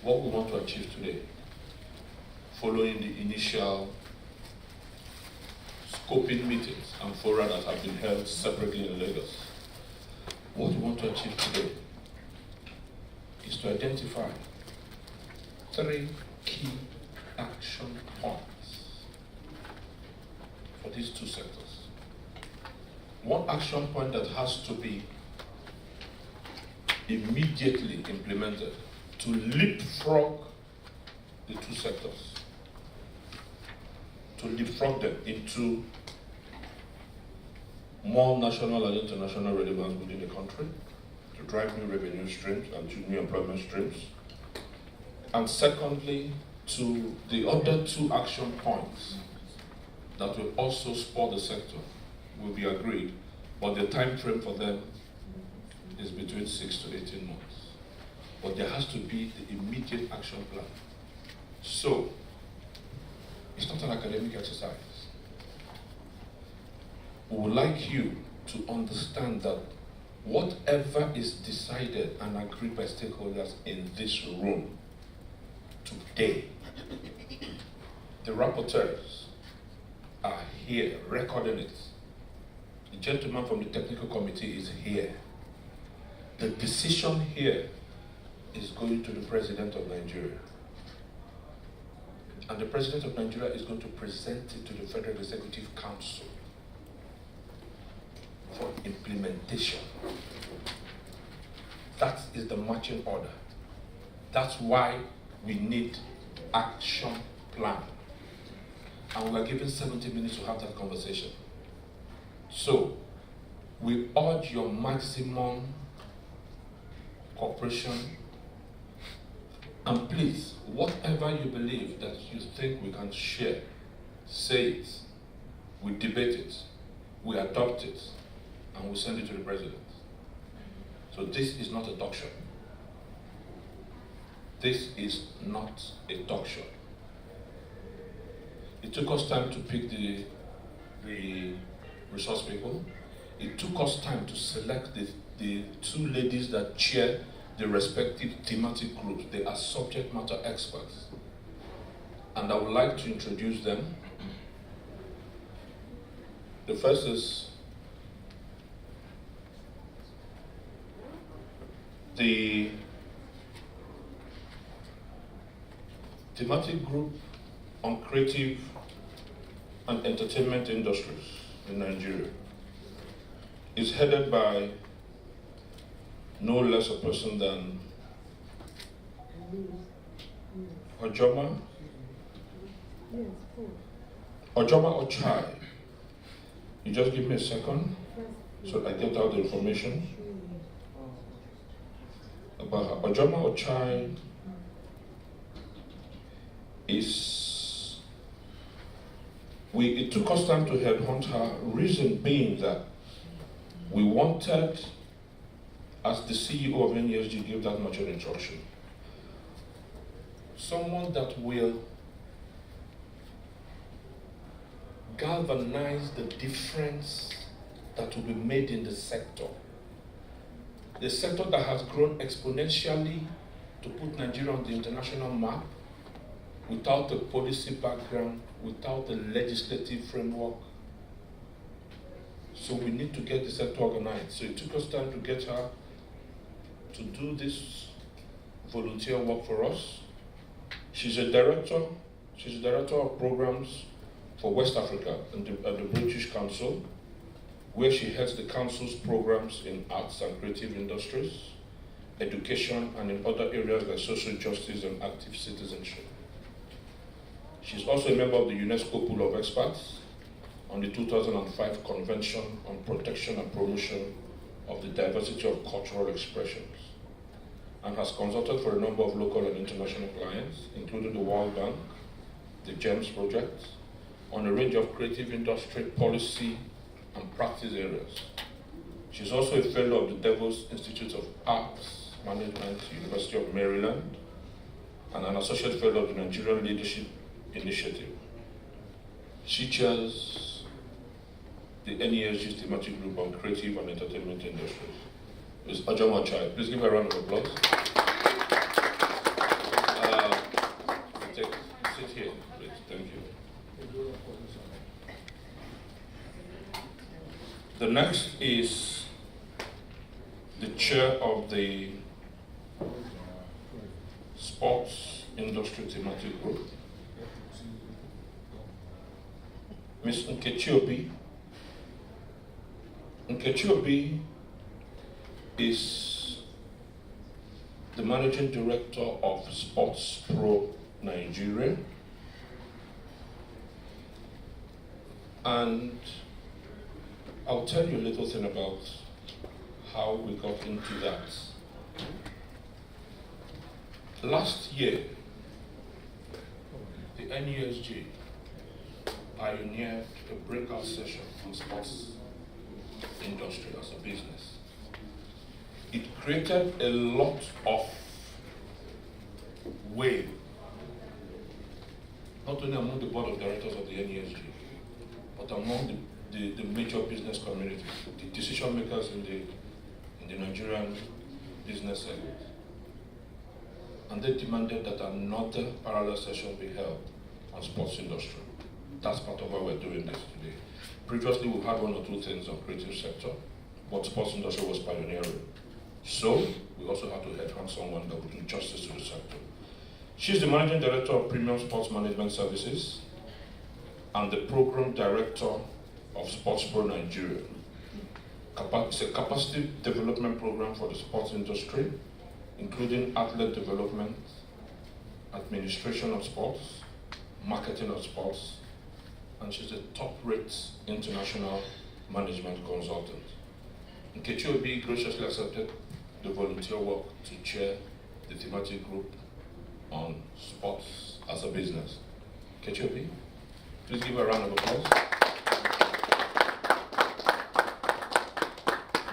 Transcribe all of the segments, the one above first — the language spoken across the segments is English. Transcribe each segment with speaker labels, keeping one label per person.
Speaker 1: what we want to achieve today, following the initial scoping meetings and fora that have been held separately in Lagos, what we want to achieve today is to identify 3 key action points for these 2 sectors. One action point that has to be immediately implemented to leapfrog the 2 sectors, to leapfrog them into more national and international relevance within the country, to drive new revenue streams and new employment streams. And secondly, to the other 2 action points that will also spur the sector will be agreed, but the time frame for them is between 6 to 18 months. But there has to be the immediate action plan. So, it's not an academic exercise. We would like you to understand that whatever is decided and agreed by stakeholders in this room today, the rapporteurs are here recording it. The gentleman from the technical committee is here. The decision here is going to the President of Nigeria. And the President of Nigeria is going to present it to the Federal Executive Council for implementation. That is the marching order. That's why we need action plan. And we are given 70 minutes to have that conversation. So, we urge your maximum cooperation, and please, whatever you believe that you think we can share, say it, we debate it, we adopt it, and we send it to the President. So this is not a talk show. This is not a talk show. It took us time to pick the resource people. It took us time to select the 2 ladies that chair the respective thematic groups. They are subject matter experts. And I would like to introduce them. The first is the thematic group on creative and entertainment industries in Nigeria. It's headed by no less a person than Ojoma Ochai. You just give me a second so I get out the information about her. Ojoma Ochai it took us time to headhunt her, reason being that we wanted, as the CEO of NESG gave that much an instruction, someone that will galvanize the difference that will be made in the sector. The sector that has grown exponentially to put Nigeria on the international map without a policy background, without a legislative framework. So we need to get the sector organized. So it took us time to get her to do this volunteer work for us. She's a director of programs for West Africa at the British Council, where she heads the council's programs in arts and creative industries, education, and in other areas like social justice and active citizenship. She's also a member of the UNESCO Pool of Experts on the 2005 Convention on Protection and Promotion of the Diversity of Cultural Expressions, and has consulted for a number of local and international clients, including the World Bank, the GEMS project, on a range of creative industry policy and practice areas. She's also a fellow of the Devos Institute of Arts Management, University of Maryland, and an associate fellow of the Nigerian Leadership Initiative. She chairs the NESG thematic group on creative and entertainment industries. Ms. Ojoma Ochai. Please give her a round of applause. The next is the chair of the Sports Industry Thematic Group, Ms. Nkechi Obi. Nkechi Obi is the Managing Director of Sports Pro Nigeria, and I'll tell you a little thing about how we got into that. Last year, the NESG pioneered a breakout session on sports industry as a business. It created a lot of wave, not only among the board of directors of the NESG, but among the major business community, the decision makers in the Nigerian business segment. And they demanded that another parallel session be held on sports industry. That's part of why we're doing this today. Previously, we had one or two things on creative sector, but sports industry was pioneering. So, we also had to headhunt someone that would do justice to the sector. She's the Managing Director of Premium Sports Management Services and the Program Director of Sports Pro Nigeria. It's a capacity development program for the sports industry, including athlete development, administration of sports, marketing of sports, and she's a top-rate international management consultant. Nkechi Obi graciously accepted the volunteer work to chair the thematic group on sports as a business. Nkechi Obi, please give her a round of applause.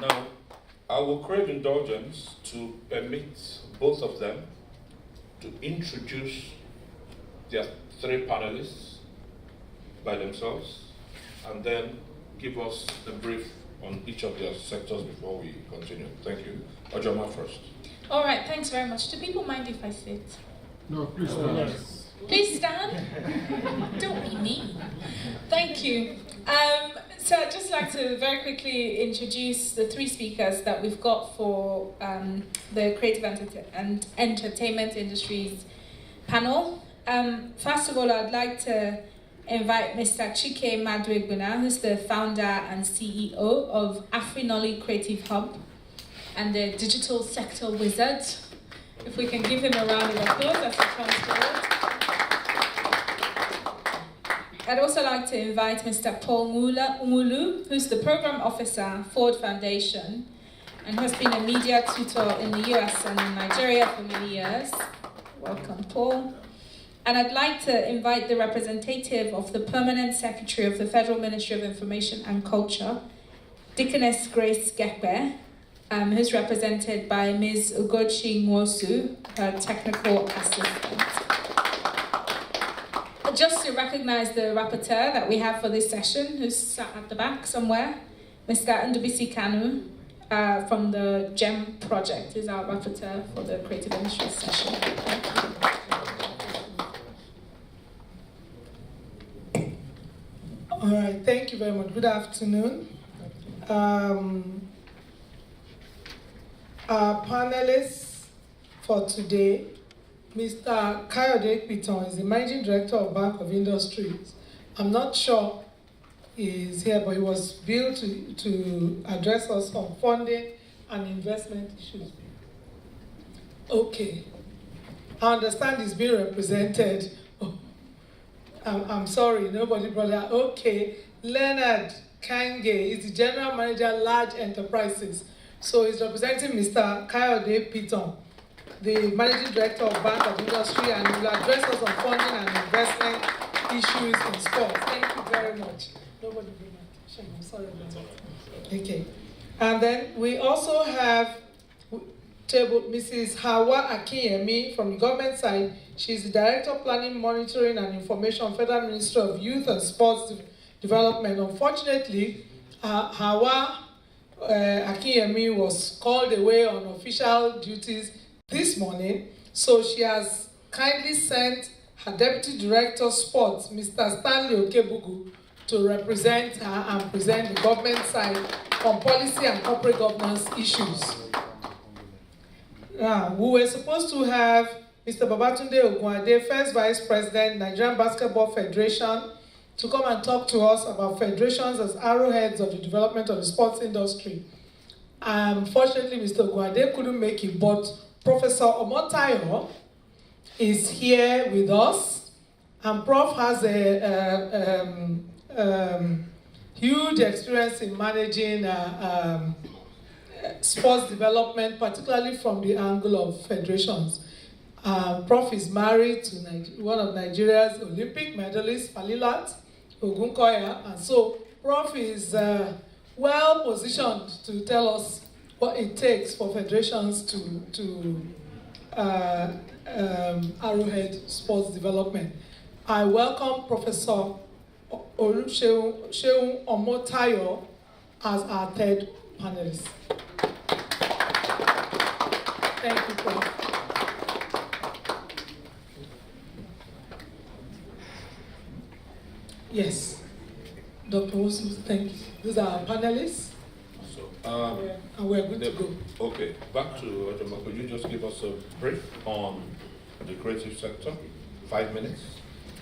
Speaker 1: Now, I will crave indulgence to permit both of them to introduce their three panelists by themselves, and then give us a brief on each of their sectors before we continue. Thank you. Ojoma first.
Speaker 2: All right, thanks very much. Do people mind if I sit?
Speaker 3: No, please stand.
Speaker 2: Yes. Please stand. Don't be mean. Thank you. So I'd just like to very quickly introduce the three speakers that we've got for the creative and entertainment industries panel. First of all, I'd like to invite Mr. Chike Maduegbuna, who's the founder and CEO of Afrinoli Creative Hub and the digital sector wizard. If we can give him a round of applause as he comes forward. I'd also like to invite Mr. Paul Umulu, who's the program officer, Ford Foundation, and who has been a media tutor in the US and in Nigeria for many years. Welcome, Paul. And I'd like to invite the representative of the Permanent Secretary of the Federal Ministry of Information and Culture, Deaconess Grace Gekbe, who's represented by Ms. Ugochi Nwosu, her technical assistant. Just to recognize the rapporteur that we have for this session, who's sat at the back somewhere, Mr. Ndubisi Kanu from the GEM project is our rapporteur for the Creative Industries session. Thank you.
Speaker 4: All right, thank you very much. Good afternoon. Our panelists for today, Mr. Kayode Piton is the Managing Director of Bank of Industries. I'm not sure he's here, but he was billed to address us on funding and investment issues. Okay. I understand he's being represented. Oh, I'm sorry, nobody brought that. Okay. Leonard Kange is the General Manager, Large Enterprises. So he's representing Mr. Kayode Piton, the Managing Director of Bank of Industry, and he will address us on funding and investment issues in sports. Thank you very much. Nobody bring that. I'm sorry about that. Okay. And then we also have Mrs. Hawa Akinyemi from the government side. She's the Director of Planning, Monitoring and Information, Federal Ministry of Youth and Sports Development. Unfortunately, Hawa Akinyemi was called away on official duties this morning, so she has kindly sent her Deputy Director of Sports, Mr. Stanley Okebugu, to represent her and present the government side on policy and corporate governance issues. We were supposed to have Mr. Babatunde Ogunade, first Vice President, Nigerian Basketball Federation, to come and talk to us about federations as arrowheads of the development of the sports industry. Unfortunately, Mr. Ogunade couldn't make it, but Professor Omotayo is here with us, and Prof has a huge experience in managing sports development, particularly from the angle of federations. Prof is married to one of Nigeria's Olympic medalists, Falilat Ogunkoya, and so Prof is well positioned to tell us what it takes for federations to arrowhead sports development. I welcome Professor Oluseun Omotayo as our third panelist. Thank you, Prof. Yes, Dr. Wilson, thank you. These are our panelists.
Speaker 1: So,
Speaker 4: and we're good to go.
Speaker 1: Okay, back to Ojoma. Could you just give us a brief on the creative sector, 5 minutes,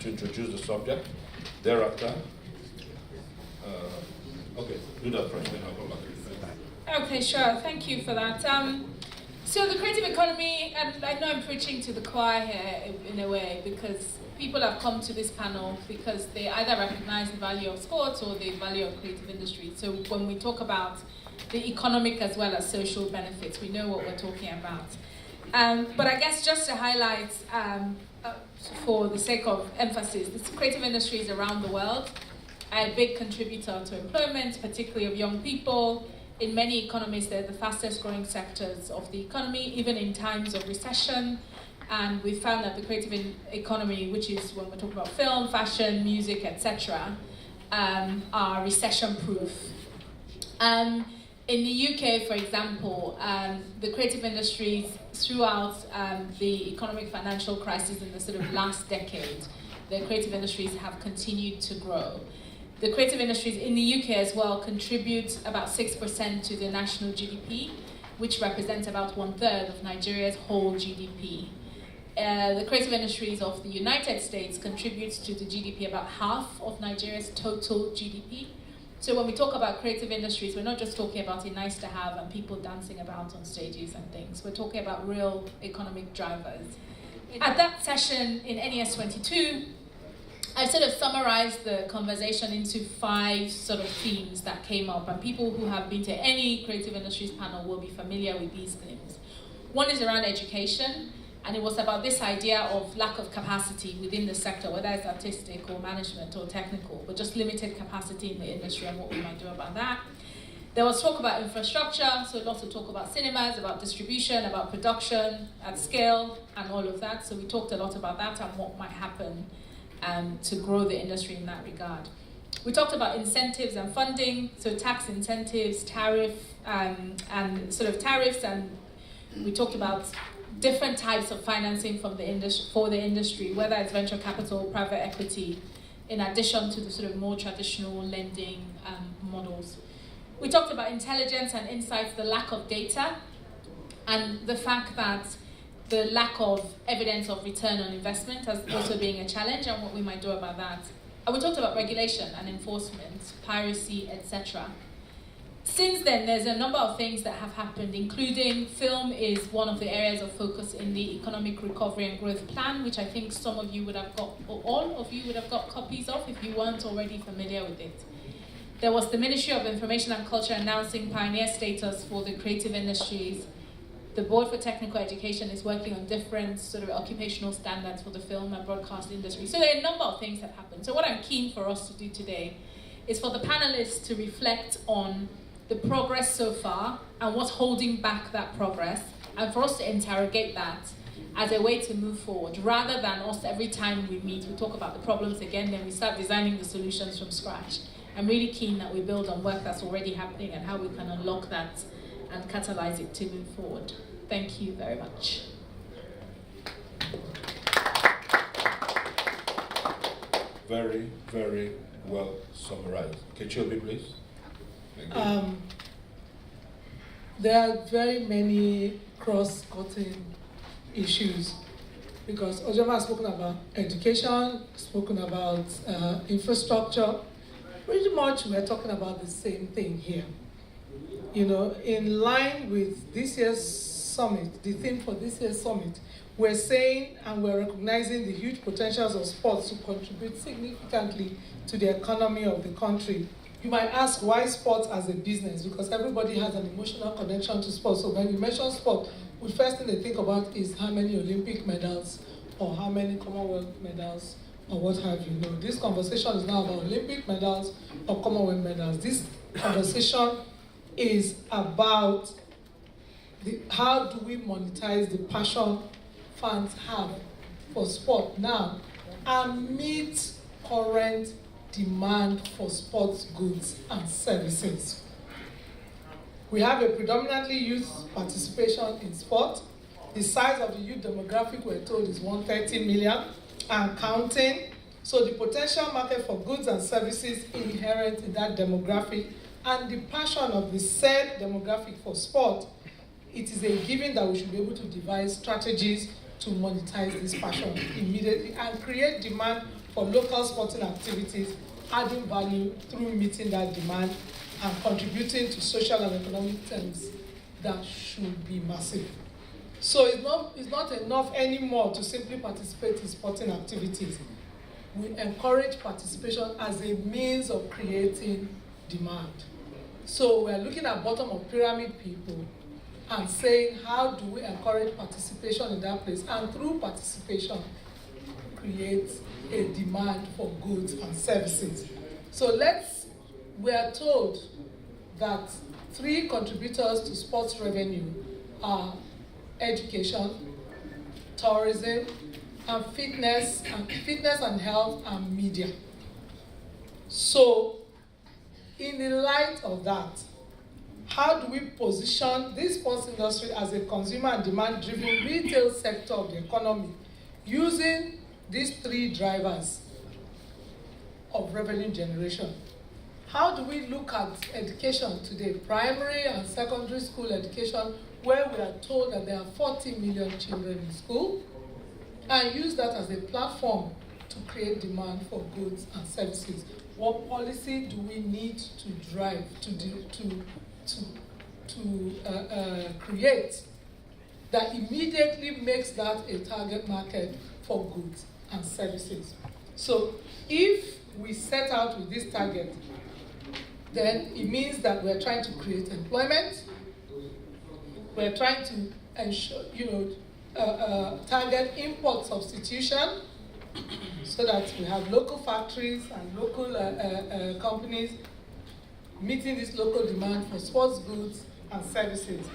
Speaker 1: to introduce the subject. Thereafter, okay, do that first, then I'll come back.
Speaker 2: Okay, sure. Thank you for that. So the creative economy, and I know I'm preaching to the choir here in a way, because people have come to this panel because they either recognize the value of sports or the value of creative industry. So when we talk about the economic as well as social benefits, we know what we're talking about. But I guess just to highlight, for the sake of emphasis, the creative industries around the world are a big contributor to employment, particularly of young people. In many economies, they're the fastest growing sectors of the economy, even in times of recession. And we found that the creative economy, which is when we're talking about film, fashion, music, etc., are recession-proof. In the UK, for example, the creative industries throughout the economic financial crisis in the sort of last decade, the creative industries have continued to grow. The creative industries in the UK as well contribute about 6% to the national GDP, which represents about 1/3 of Nigeria's whole GDP. The creative industries of the United States contribute to the GDP about half of Nigeria's total GDP. So when we talk about creative industries, we're not just talking about a nice to have and people dancing about on stages and things. We're talking about real economic drivers. At that session in NES24, I sort of summarized the conversation into 5 sort of themes that came up, and people who have been to any creative industries panel will be familiar with these themes. One is around education, and it was about this idea of lack of capacity within the sector, whether it's artistic or management or technical, but just limited capacity in the industry and what we might do about that. There was talk about infrastructure, so lots of talk about cinemas, about distribution, about production at scale, and all of that. So we talked a lot about that and what might happen to grow the industry in that regard. We talked about incentives and funding, so tax incentives, tariffs, and we talked about different types of financing from the for the industry, whether it's venture capital, private equity, in addition to the sort of more traditional lending models. We talked about intelligence and insights, the lack of data, and the fact that the lack of evidence of return on investment as also being a challenge and what we might do about that. And we talked about regulation and enforcement, piracy, etc. Since then, there's a number of things that have happened, including film is one of the areas of focus in the Economic Recovery and Growth Plan, which I think some of you would have got, or all of you would have got copies of if you weren't already familiar with it. There was the Ministry of Information and Culture announcing pioneer status for the creative industries. The Board for Technical Education is working on different sort of occupational standards for the film and broadcast industry. So there are a number of things that happen. So what I'm keen for us to do today is for the panelists to reflect on the progress so far and what's holding back that progress, and for us to interrogate that as a way to move forward, rather than us every time we meet, we talk about the problems again, then we start designing the solutions from scratch. I'm really keen that we build on work that's already happening and how we can unlock that and catalyze it to move forward. Thank you very much.
Speaker 1: very, very well summarized. Kechobi, please. Thank you.
Speaker 4: There are very many cross-cutting issues because Ojama has spoken about education, spoken about infrastructure. Pretty much we're talking about the same thing here. You know, in line with this year's summit, the theme for this year's summit, we're saying and we're recognizing the huge potentials of sports to contribute significantly to the economy of the country. You might ask why sports as a business, because everybody has an emotional connection to sports. So when you mention sport, the first thing they think about is how many Olympic medals or how many Commonwealth medals or what have you. No, this conversation is not about Olympic medals or Commonwealth medals. This conversation is about how do we monetize the passion fans have for sport now and meet current demand for sports goods and services. We have a predominantly youth participation in sport. The size of the youth demographic, we're told, is 130 million and counting. So the potential market for goods and services inherent in that demographic and the passion of the said demographic for sport, it is a given that we should be able to devise strategies to monetize this passion immediately and create demand for local sporting activities, adding value through meeting that demand and contributing to social and economic terms that should be massive. So it's not enough anymore to simply participate in sporting activities. We encourage participation as a means of creating demand. So we're looking at bottom of pyramid people and saying how do we encourage participation in that place and through participation create a demand for goods and services. So we are told that 3 contributors to sports revenue are education, tourism, and fitness and health and media. So in the light of that, how do we position this sports industry as a consumer and demand-driven retail sector of the economy using these 3 drivers of revenue generation? How do we look at education today, primary and secondary school education, where we are told that there are 40 million children in school, and use that as a platform to create demand for goods and services? What policy do we need to drive to create that immediately makes that a target market for goods and services? So if we set out with this target, then it means that we're trying to create employment, we're trying to ensure, target import substitution so that we have local factories and local companies meeting this local demand for sports goods and services.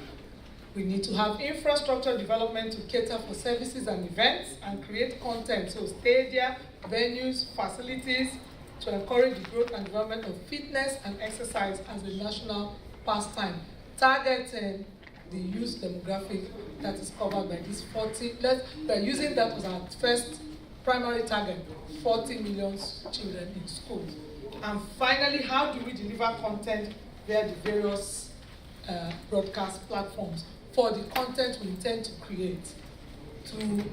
Speaker 4: We need to have infrastructure development to cater for services and events and create content, so stadia, venues, facilities, to encourage the growth and development of fitness and exercise as a national pastime, targeting the youth demographic that is covered by this 40. We're using that as our first primary target, 40 million children in schools. And finally, how do we deliver content via the various broadcast platforms for the content we intend to create to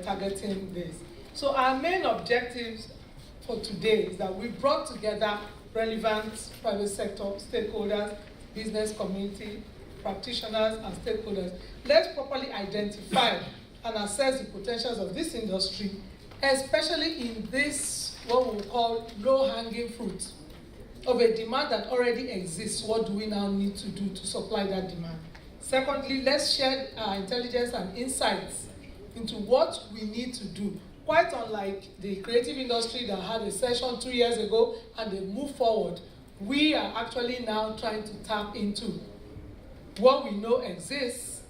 Speaker 4: targeting this? So our main objectives for today is that we brought together relevant private sector stakeholders, business community, practitioners, and stakeholders. Let's properly identify and assess the potentials of this industry, especially in this, what we call low-hanging fruit of a demand that already exists. What do we now need to do to supply that demand? Secondly, let's share our intelligence and insights into what we need to do. Quite unlike the creative industry that had a session 2 years ago and they moved forward, we are actually now trying to tap into what we know exists.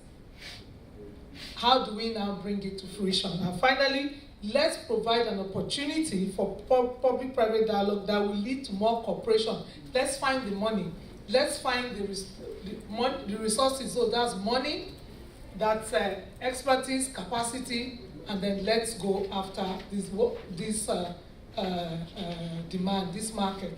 Speaker 4: How do we now bring it to fruition? And finally, let's provide an opportunity for public-private dialogue that will lead to more cooperation. Let's find the money. Let's find the resources. So that's money, that's expertise, capacity, and then let's go after this demand, this market,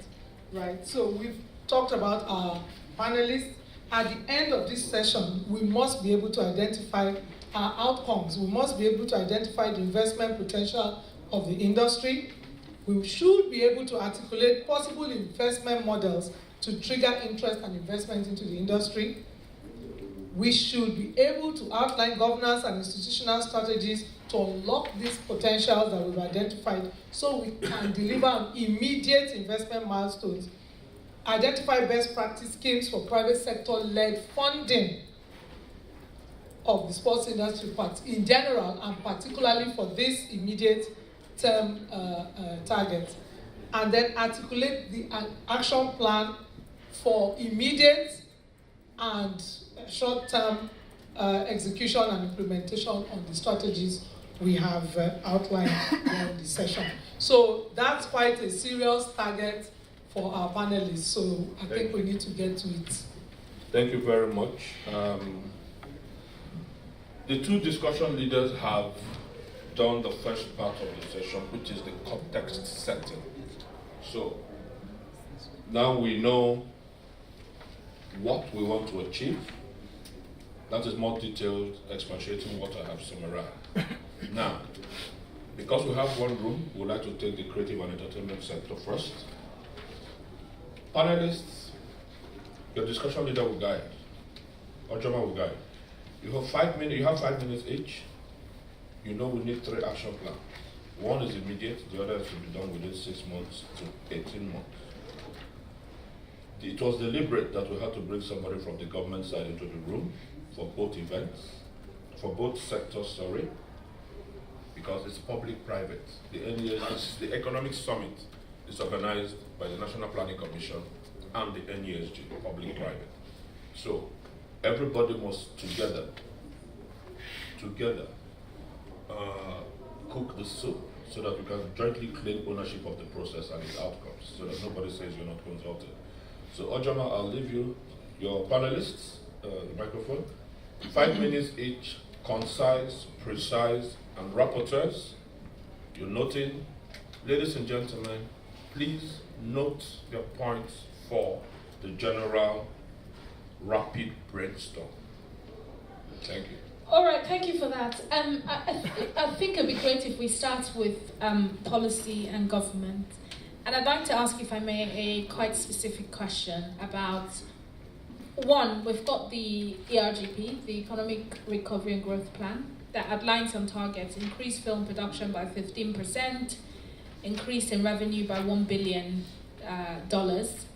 Speaker 4: right? So we've talked about our panelists. At the end of this session, we must be able to identify our outcomes. We must be able to identify the investment potential of the industry. We should be able to articulate possible investment models to trigger interest and investment into the industry. We should be able to outline governance and institutional strategies to unlock these potentials that we've identified so we can deliver on immediate investment milestones, identify best practice schemes for private sector-led funding of the sports industry in general and particularly for this immediate term target, and then articulate the action plan for immediate and short-term execution and implementation on the strategies we have outlined during the session. So that's quite a serious target for our panelists, so I think we need to get to it.
Speaker 1: Thank you very much. The two discussion leaders have done the first part of the session, which is the context setting. So now we know what we want to achieve. That is more detailed, expatiating what I have summarized. Now, because we have one room, we would like to take the creative and entertainment sector first. Panelists, your discussion leader will guide. Ojoma will guide. You have 5 minutes. You have 5 minutes each. You know we need 3 action plans. One is immediate. The other has to be done within 6 months to 18 months. It was deliberate that we had to bring somebody from the government side into the room for both events, for both sectors. Sorry, because it's public-private. The NES, the Economic Summit, is organized by the National Planning Commission and the NESG, public-private. So everybody must together cook the soup so that we can jointly claim ownership of the process and its outcomes, so that nobody says you're not consulted. So Ojama, I'll leave you, your panelists, the microphone. 5 minutes each, concise, precise, and rapporteurs. You're noting. Ladies and gentlemen, please note your points for the general rapid brainstorm. Thank you.
Speaker 2: All right, thank you for that. I think it'd be great if we start with policy and government. And I'd like to ask, if I may, a quite specific question about, one, we've got the ERGP, the Economic Recovery and Growth Plan, that outlines some targets: increase film production by 15%, increase in revenue by $1 billion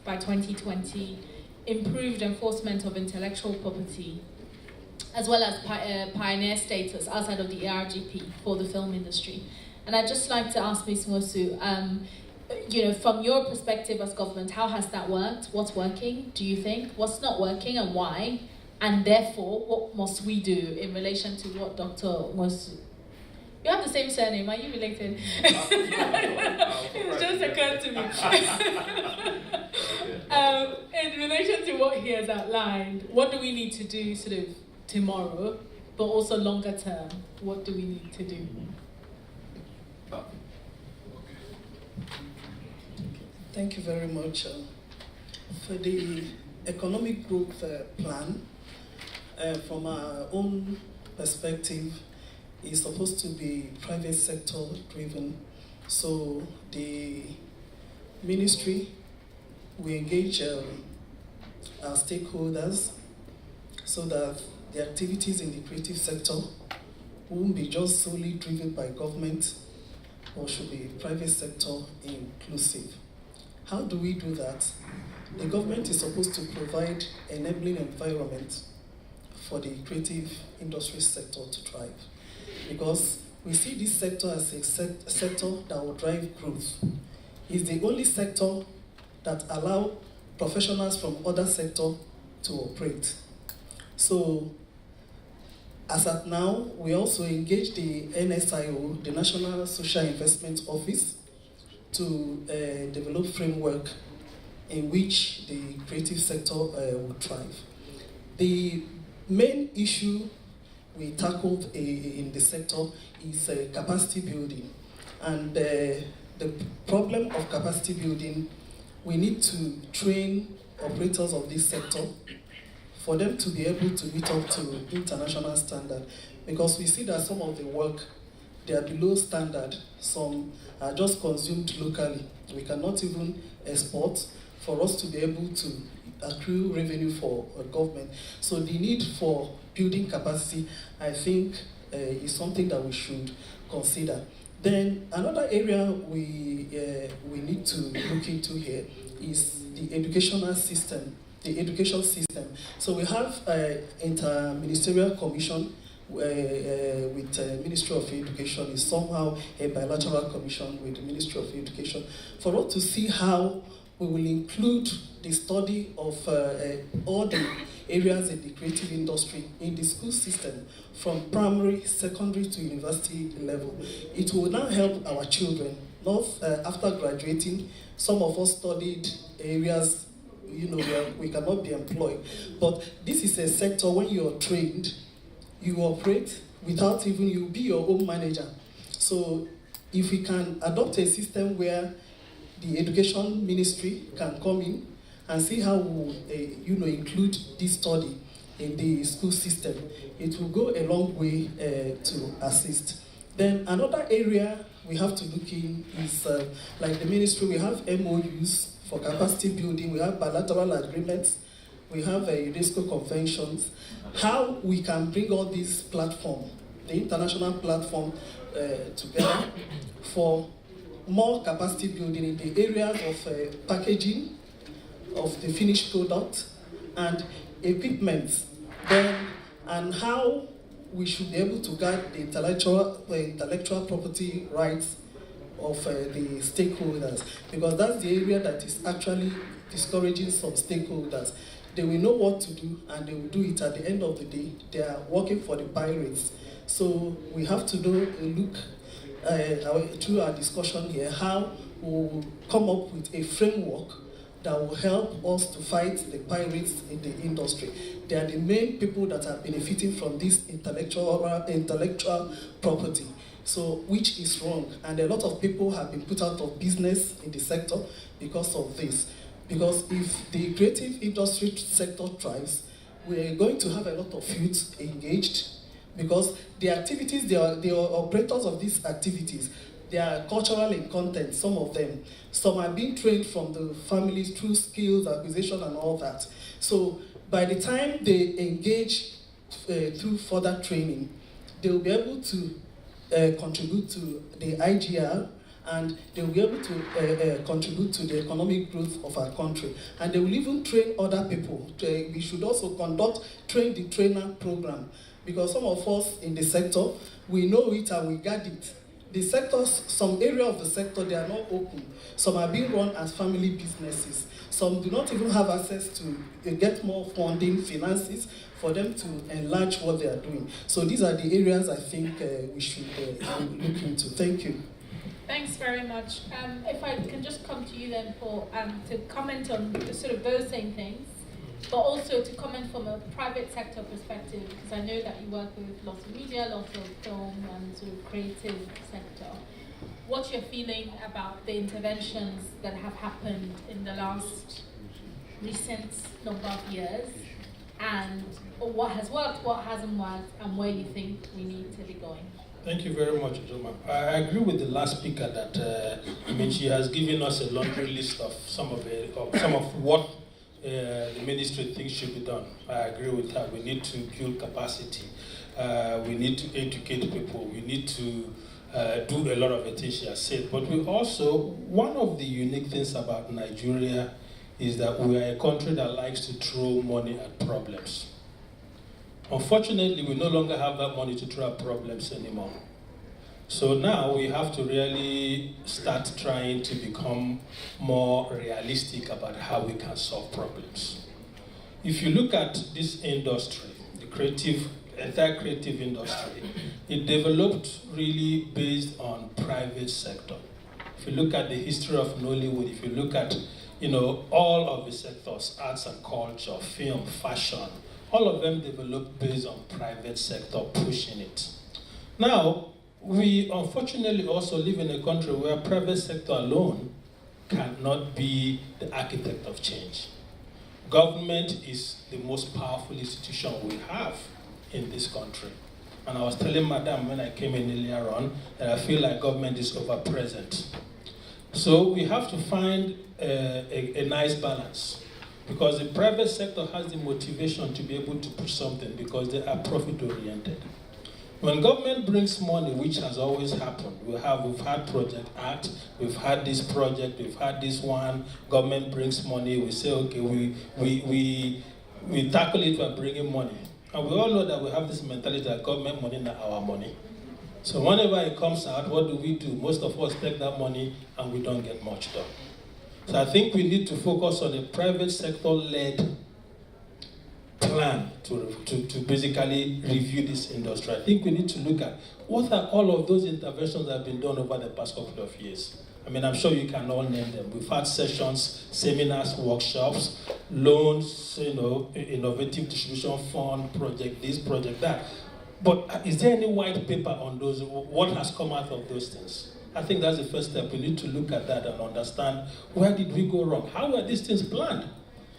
Speaker 2: by 2020, improved enforcement of intellectual property, as well as pioneer status outside of the ERGP for the film industry. And I'd just like to ask Ms. Mosu, from your perspective as government, how has that worked? What's working, do you think? What's not working and why? And therefore, what must we do in relation to what Dr. Mosu... You have the same surname, are you related? It just occurred to me. In relation to what he has outlined, what do we need to do sort of tomorrow, but also longer term? What do we need to do?
Speaker 3: Thank you very much. For the economic growth plan, from our own perspective, is supposed to be private sector driven. So the ministry, we engage our stakeholders so that the activities in the creative sector won't be just solely driven by government, or should be private sector inclusive. How do we do that? The government is supposed to provide enabling environment for the creative industry sector to thrive, because we see this sector as a sector that will drive growth. It's the only sector that allows professionals from other sectors to operate. So, as at now, we also engage the NSIO, the National Social Investment Office, to develop framework in which the creative sector will thrive. The main issue we tackled in the sector is capacity building. And the problem of capacity building, we need to train operators of this sector for them to be able to meet up to international standard, because we see that some of the work, they are below standard. Some are just consumed locally. We cannot even export for us to be able to accrue revenue for a government. So the need for building capacity, I think, is something that we should consider. Then another area we need to look into here is the educational system, the education system. So we have an inter-ministerial commission with the Ministry of Education. Is somehow a bilateral commission with the Ministry of Education for us to see how we will include the study of all the areas in the creative industry in the school system, from primary, secondary to university level. It will now help our children, not after graduating. Some of us studied areas, where we cannot be employed. But this is a sector when you're trained, you operate without even, you'll be your own manager. So if we can adopt a system where the education ministry can come in and see how we include this study in the school system, it will go a long way to assist. Then another area we have to look in is, like the ministry, we have MOUs for capacity building, we have bilateral agreements, we have UNESCO conventions. How we can bring all these platforms, the international platform, together for more capacity building in the areas of packaging of the finished product and equipment, then, and how we should be able to guard the intellectual property rights of the stakeholders, because that's the area that is actually discouraging some stakeholders. They will know what to do and they will do it. At the end of the day, they are working for the pirates. So we have to look through our discussion here how we will come up with a framework that will help us to fight the pirates in the industry. They are the main people that are benefiting from this intellectual property, so which is wrong. And a lot of people have been put out of business in the sector because of this. Because if the creative industry sector thrives, we are going to have a lot of youth engaged, because the activities, the operators of these activities, they are cultural in content, some of them. Some are being trained from the families through skills acquisition and all that. So by the time they engage through further training, they will be able to contribute to the IGR, and they will be able to contribute to the economic growth of our country. And they will even train other people. We should also conduct train the trainer program, because some of us in the sector, we know it and we guard it. The sectors, some area of the sector, they are not open. Some are being run as family businesses. Some do not even have access to get more funding, finances, for them to enlarge what they are doing. So these are the areas I think we should look into. Thank you.
Speaker 2: Thanks very much. If I can just come to you then, Paul, to comment on sort of those same things, but also to comment from a private sector perspective, because I know that you work with lots of media, lots of film and sort of creative sector. What you're feeling about the interventions that have happened in the last recent number of years, and what has worked, what hasn't worked, and where you think we need to be going.
Speaker 1: Thank you very much, Joma. I agree with the last speaker that she has given us a laundry list of some of what the ministry thinks should be done. I agree with her. We need to build capacity. We need to educate people. We need to do a lot of the things she has said. But we also, one of the unique things about Nigeria is that we are a country that likes to throw money at problems. Unfortunately, we no longer have that money to throw at problems anymore. So now we have to really start trying to become more realistic about how we can solve problems. If you look at this industry, the entire creative industry, it developed really based on private sector. If you look at the history of Nollywood, if you look at all of the sectors, arts and culture, film, fashion, all of them developed based on private sector pushing it. Now,
Speaker 5: we unfortunately also live in a country where private sector alone cannot be the architect of change. Government is the most powerful institution we have in this country. And I was telling Madam when I came in earlier on that I feel like government is over-present. So we have to find a nice balance, because the private sector has the motivation to be able to push something because they are profit-oriented. When government brings money, which has always happened, we've had Project Act, we've had this project, we've had this one, government brings money, we say, okay, we tackle it by bringing money. And we all know that we have this mentality that government money is not our money. So whenever it comes out, what do? Most of us take that money and we don't get much done. So I think we need to focus on a private sector-led plan to basically review this industry. I think we need to look at what are all of those interventions that have been done over the past couple of years. I mean, I'm sure you can all name them. We've had sessions, seminars, workshops, loans, innovative distribution fund, project this, project that. But is there any white paper on those? What has come out of those things? I think that's the first step. We need to look at that and understand, where did we go wrong? How were these things planned?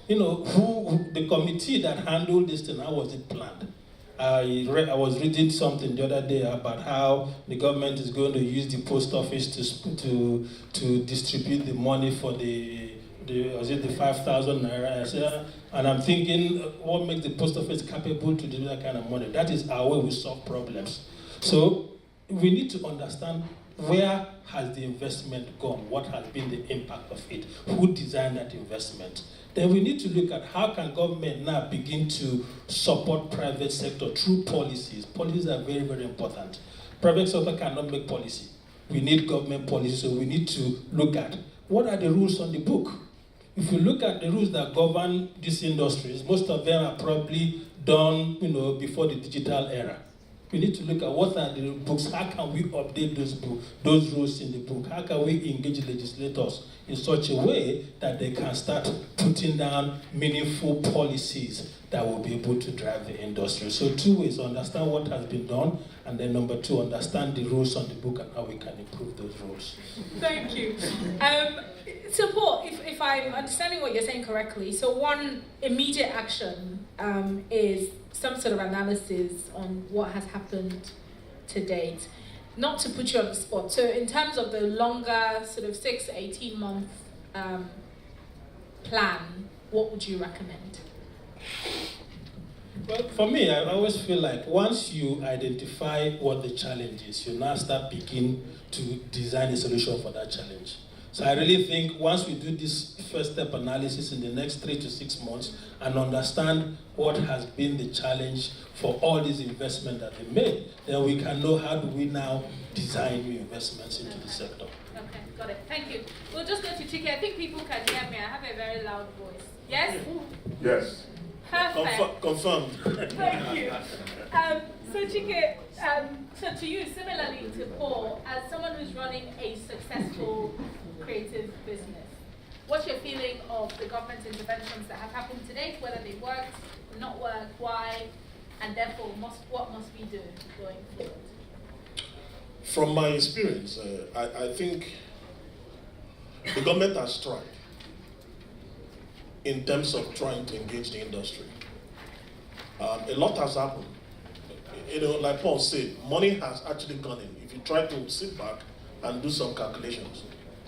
Speaker 5: Who the committee that handled this thing, how was it planned? I was reading something the other day about how the government is going to use the post office to distribute the money for the 5,000 naira. And I'm thinking, what makes the post office capable to do that kind of money? That is our way we solve problems. So we need to understand, where has the investment gone? What has been the impact of it? Who designed that investment? Then we need to look at how can government now begin to support private sector through policies. Policies are very, very important. Private sector cannot make policy. We need government policy, so we need to look at what are the rules on the book. If you look at the rules that govern these industries, most of them are probably done, before the digital era. We need to look at what are the books, how can we update those rules in the book, how can we engage legislators in such a way that they can start putting down meaningful policies that will be able to drive the industry. So 2 ways: understand what has been done, and then number 2, understand the rules on the book and how we can improve those rules.
Speaker 2: Thank you. So Paul, if I'm understanding what you're saying correctly, so one immediate action is some sort of analysis on what has happened to date. Not to put you on the spot, so in terms of the longer sort of 6 to 18 month plan, what would you recommend?
Speaker 5: Well, for me, I always feel like once you identify what the challenge is, you now start begin to design a solution for that challenge. So I really think once we do this first step analysis in the next 3 to 6 months and understand what has been the challenge for all these investments that we made, then we can know how do we now design new investments into the sector.
Speaker 2: Okay, got it. Thank you. We'll just go to Chike. I think people can hear me. I have a very loud voice. Yes?
Speaker 1: Yes.
Speaker 2: Perfect.
Speaker 1: Confirmed.
Speaker 2: Thank you. So Chike, so to you, similarly to Paul, as someone who's running a successful creative business, what's your feeling of the government interventions that have happened to date, whether they worked, not worked, why, and therefore what must we do going forward?
Speaker 6: From my experience, I think the government has tried in terms of trying to engage the industry. A lot has happened. Like Paul said, money has actually gone in. If you try to sit back and do some calculations,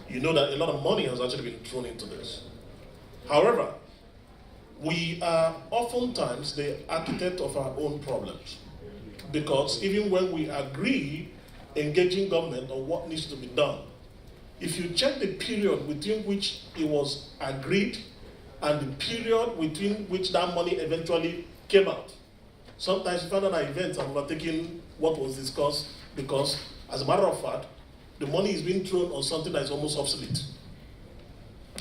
Speaker 6: you know that a lot of money has actually been thrown into this. However, we are oftentimes the architect of our own problems, because even when we agree engaging government on what needs to be done, if you check the period between which it was agreed and the period between which that money eventually came out, sometimes you find out that events are overtaking what was discussed, because, as a matter of fact, the money is being thrown on something that is almost obsolete.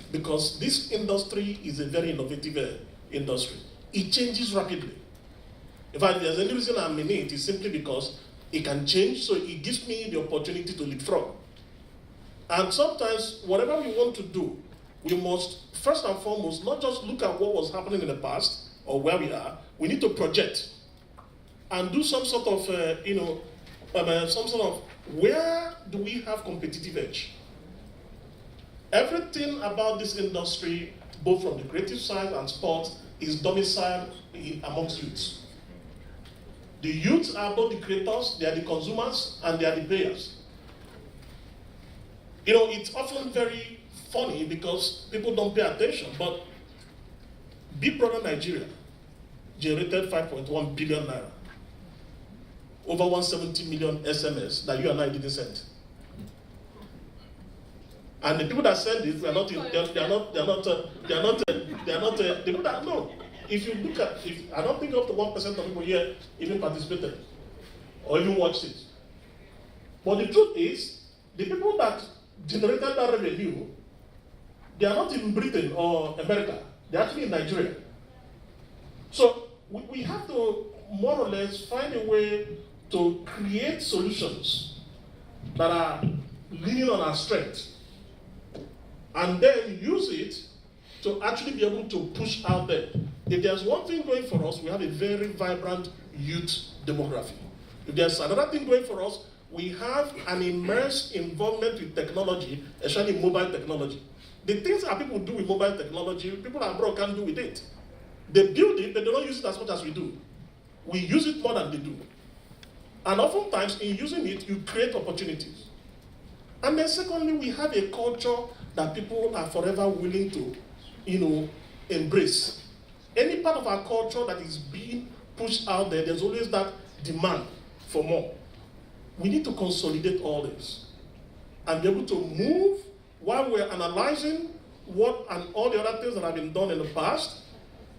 Speaker 6: Because this industry is a very innovative industry. It changes rapidly. In fact, there's any reason I'm in it is simply because it can change, so it gives me the opportunity to leapfrog. And sometimes, whatever we want to do, we must, first and foremost, not just look at what was happening in the past or where we are. We need to project and do some sort of, some sort of, where do we have competitive edge? Everything about this industry, both from the creative side and sports, is domiciled amongst youths. The youths are both the creators, they are the consumers, and they are the players. You know, it's often very funny because people don't pay attention, but Big Brother Nigeria generated 5.1 billion naira. Over 170 million SMS that you and I didn't send. And the people that send it, the people that know. If you look at, I don't think up to 1% of people here even participated or even watched it. But the truth is, the people that generated that revenue, they are not in Britain or America. They're actually in Nigeria. So we have to more or less find a way to create solutions that are leaning on our strength, and then use it to actually be able to push out there. If there's one thing going for us, we have a very vibrant youth demography. If there's another thing going for us, we have an immersed involvement with technology, especially mobile technology. The things that people do with mobile technology, people abroad can't do with it. They build it, but they don't use it as much as we do. We use it more than they do. And oftentimes, in using it, you create opportunities. And then secondly, we have a culture that people are forever willing to, embrace. Any part of our culture that is being pushed out there, there's always that demand for more. We need to consolidate all this and be able to move while we're analyzing what and all the other things that have been done in the past,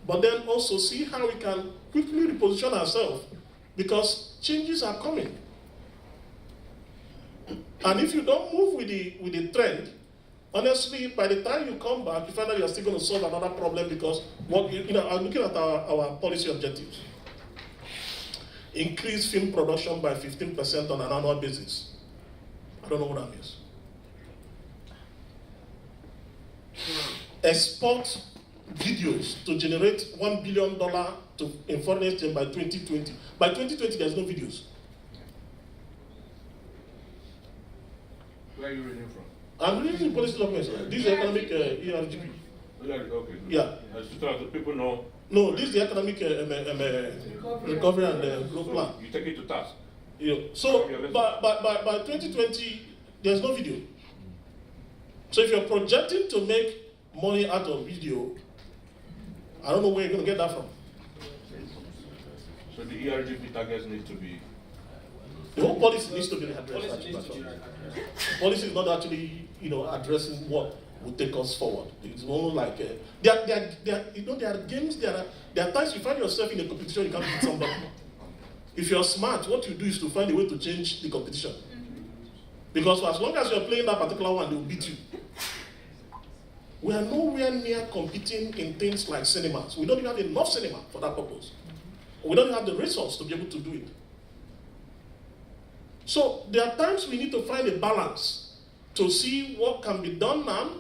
Speaker 6: but then also see how we can quickly reposition ourselves, because changes are coming. And if you don't move with the trend, honestly, by the time you come back, you find that you're still going to solve another problem, because I'm looking at our policy objectives. Increase film production by 15% on an annual basis. I don't know what that means. Export videos to generate $1 billion in foreign exchange by 2020. By 2020, there's no videos.
Speaker 1: Where are you reading from?
Speaker 6: I'm reading the policy documents. This is the economic ERGP.
Speaker 1: Okay.
Speaker 6: Yeah.
Speaker 1: So the people know.
Speaker 6: No, this is the economic recovery and growth plan.
Speaker 1: You take it to task.
Speaker 6: So by 2020, there's no video. So if you're projecting to make money out of video, I don't know where you're going to get that from.
Speaker 1: So the ERGP targets need to be.
Speaker 6: The whole policy needs to be addressed. Policy is not actually, addressing what will take us forward. It's more like there are games. There are times you find yourself in a competition, you can't beat somebody. If you're smart, what you do is to find a way to change the competition. Because as long as you're playing that particular one, they will beat you. We are nowhere near competing in things like cinemas. We don't even have enough cinema for that purpose. We don't have the resource to be able to do it. So there are times we need to find a balance to see what can be done now,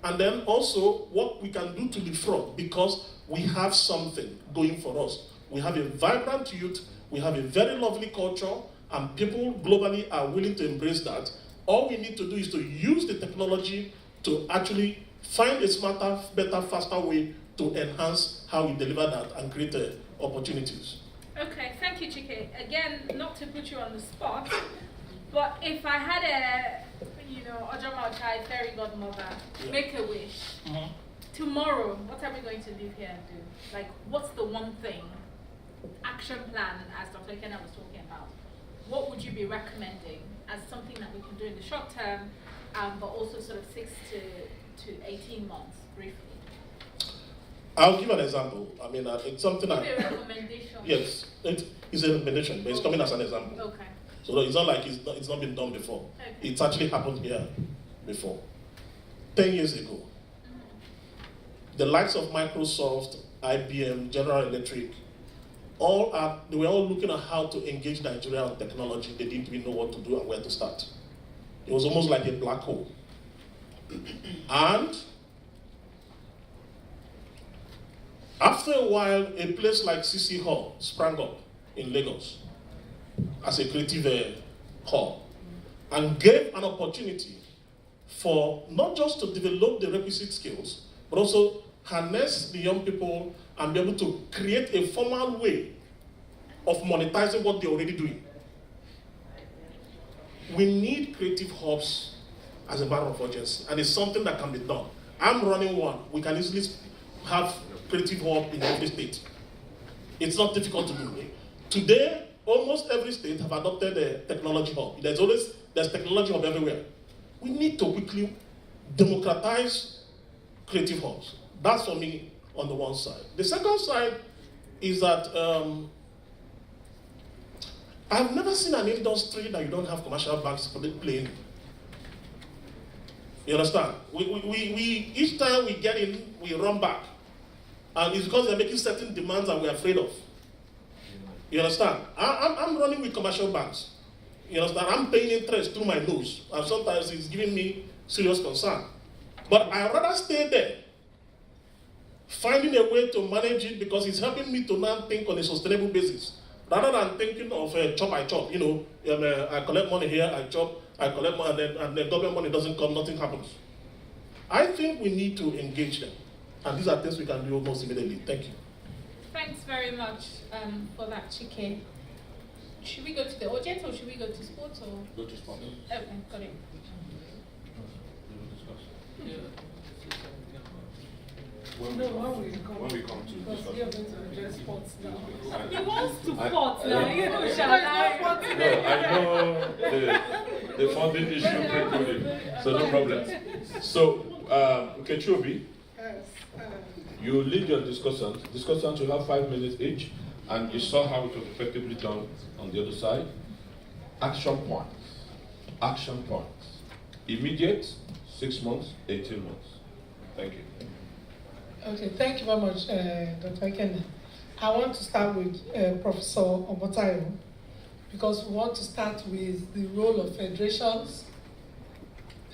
Speaker 6: and then also what we can do to leapfrog, because we have something going for us. We have a vibrant youth, we have a very lovely culture, and people globally are willing to embrace that. All we need to do is to use the technology to actually find a smarter, better, faster way to enhance how we deliver that and create opportunities.
Speaker 2: Okay, thank you, Chike. Again, not to put you on the spot, but if I had a, Ojoma Ochai, fairy godmother, make a wish. Mm-hmm. Tomorrow, what are we going to live here and do? Like, what's the one thing, action plan, as Dr. Ikenna was talking about? What would you be recommending as something that we can do in the short term, but also sort of 6 to 18 months, briefly?
Speaker 6: I'll give an example. I mean, it's something
Speaker 2: a recommendation.
Speaker 6: Yes, it's a recommendation, but it's coming as an example.
Speaker 2: Okay.
Speaker 6: So it's not like it's not been done before.
Speaker 2: Okay.
Speaker 6: It's actually happened here before. 10 years ago, the likes of Microsoft, IBM, General Electric, they were all looking at how to engage Nigeria on technology. They didn't even know what to do and where to start. It was almost like a black hole. And after a while, a place like CC Hall sprang up in Lagos. as a creative hub, and gave an opportunity for not just to develop the requisite skills, but also harness the young people and be able to create a formal way of monetizing what they're already doing. We need creative hubs as a matter of urgency, and it's something that can be done. I'm running one. We can easily have creative hub in every state. It's not difficult to do. Today, almost every state have adopted a technology hub. There's technology hub everywhere. We need to quickly democratize creative hubs. That's for me on the one side. The second side is that I've never seen an industry that you don't have commercial banks playing. You understand? We each time we get in, we run back. And it's because they're making certain demands that we're afraid of. You understand? I'm running with commercial banks. You understand? I'm paying interest through my nose. And sometimes it's giving me serious concern. But I'd rather stay there, finding a way to manage it, because it's helping me to now think on a sustainable basis. Rather than thinking of chop by chop. You know, I collect money here, I chop, I collect money, and the government money doesn't come, nothing happens. I think we need to engage them. And these are things we can do almost immediately. Thank you.
Speaker 2: Thanks very much for that, Chike. Should we go to the audience or should we go to sports? Or?
Speaker 1: Go to sports.
Speaker 2: Okay, got it.
Speaker 1: When we come to
Speaker 4: because you're going to address sports now.
Speaker 2: He wants to sports now. You know, shall I?
Speaker 1: I know the funding issue precluded, so no problem. So, Kechobi, you lead your discussions. Discussions, you have 5 minutes each, and you saw how it was effectively done on the other side. Action points. Action points. Immediate, 6 months, 18 months. Thank you.
Speaker 4: Okay, thank you very much, Dr. Ikenda. I want to start with Professor Omotayo, because we want to start with the role of federations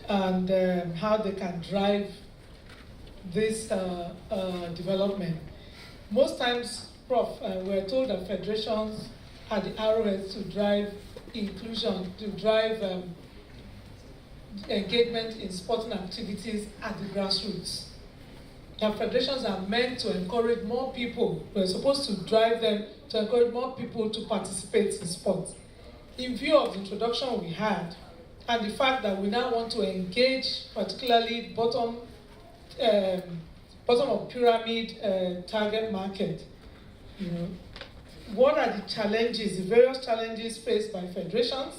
Speaker 4: and how they can drive this development. Most times, Prof, we're told that federations are the arrowheads to drive inclusion, to drive engagement in sporting activities at the grassroots. That federations are meant to encourage more people. We're supposed to drive them to encourage more people to participate in sports. In view of the introduction we had, and the fact that we now want to engage particularly bottom of pyramid target market, you know, what are the challenges, the various challenges faced by federations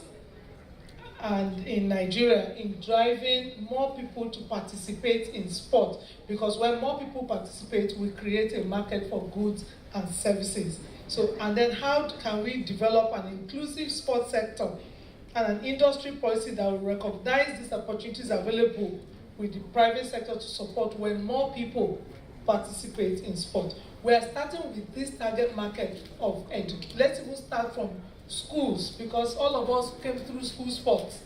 Speaker 4: and in Nigeria in driving more people to participate in sport? Because when more people participate, we create a market for goods and services. So, and then how can we develop an inclusive sports sector and an industry policy that will recognize these opportunities available with the private sector to support when more people participate in sport? We are starting with this target market of education. Let's even start from schools, because all of us came through school sports.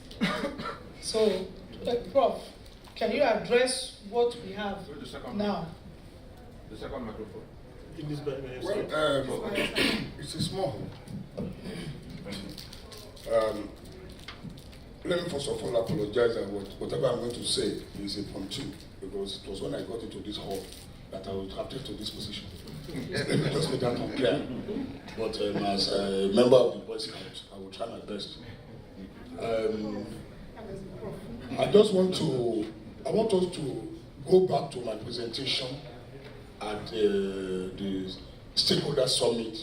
Speaker 4: So, Prof, can you address what we have now?
Speaker 1: The second microphone.
Speaker 7: Well, it's a small. Let me first of all apologize that whatever I'm going to say is impromptu, because it was when I got into this hall that I would have taken to this position. Let me just make that clear. But as a member of the Boys Scout, I will try my best. I want us to go back to my presentation at the Stakeholder Summit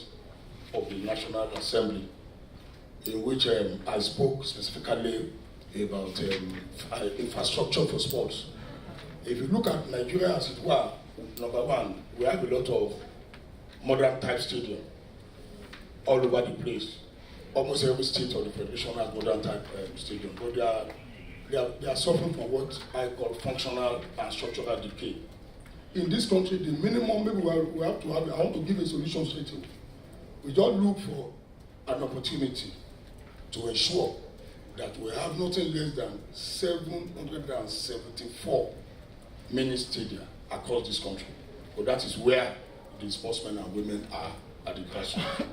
Speaker 7: of the National Assembly, in which I spoke specifically about infrastructure for sports. If you look at Nigeria as it were, number one, we have a lot of modern type stadium all over the place. Almost every state of the federation has modern type stadium, but they are suffering from what I call functional and structural decay. In this country, the minimum maybe we have to have, I want to give a solution straight away. We just look for an opportunity to ensure that we have nothing less than 774 mini stadia across this country. But that is where the sportsmen and women are at the grassroots.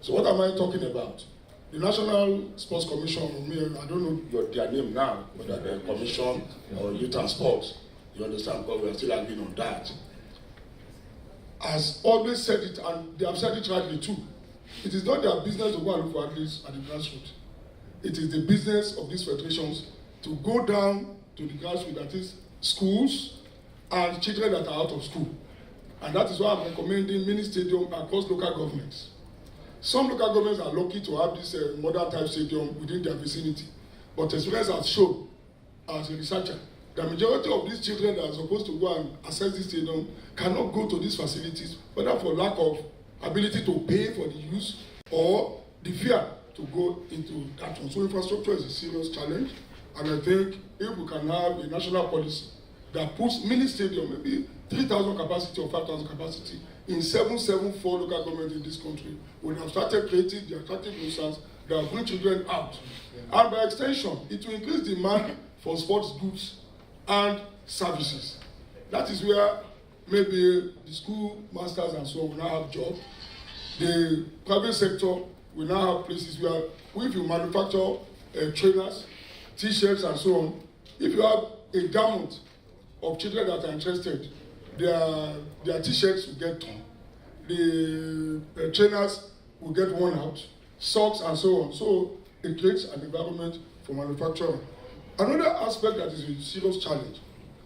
Speaker 7: So what am I talking about? the National Sports Commission, I don't know their name now, whether they're Commission or Youth and Sports, you understand, because we are still agreeing on that, has always said it, and they have said it rightly too. It is not their business to go and look for athletes at the grassroots. It is the business of these federations to go down to the grassroots, that is schools and children that are out of school. And that is why I'm recommending mini stadiums across local governments. Some local governments are lucky to have this modern type stadium within their vicinity. But experience has shown, as a researcher, the majority of these children that are supposed to go and access this stadium cannot go to these facilities, whether for lack of ability to pay for the use or the fear to go into that one. So infrastructure is a serious challenge. And I think if we can have a national policy that puts mini stadium, maybe 3,000 capacity or 5,000 capacity in 774 local governments in this country, we would have started creating the attractive nuisance that will bring children out. And by extension, it will increase demand for sports goods and services. That is where maybe the school masters and so on will now have jobs. The private sector will now have places where, if you manufacture trainers, t-shirts and so on, if you have a garment of children that are interested, their t-shirts will get torn, the trainers will get worn out, socks and so on. So it creates an environment for manufacturing. Another aspect that is a serious challenge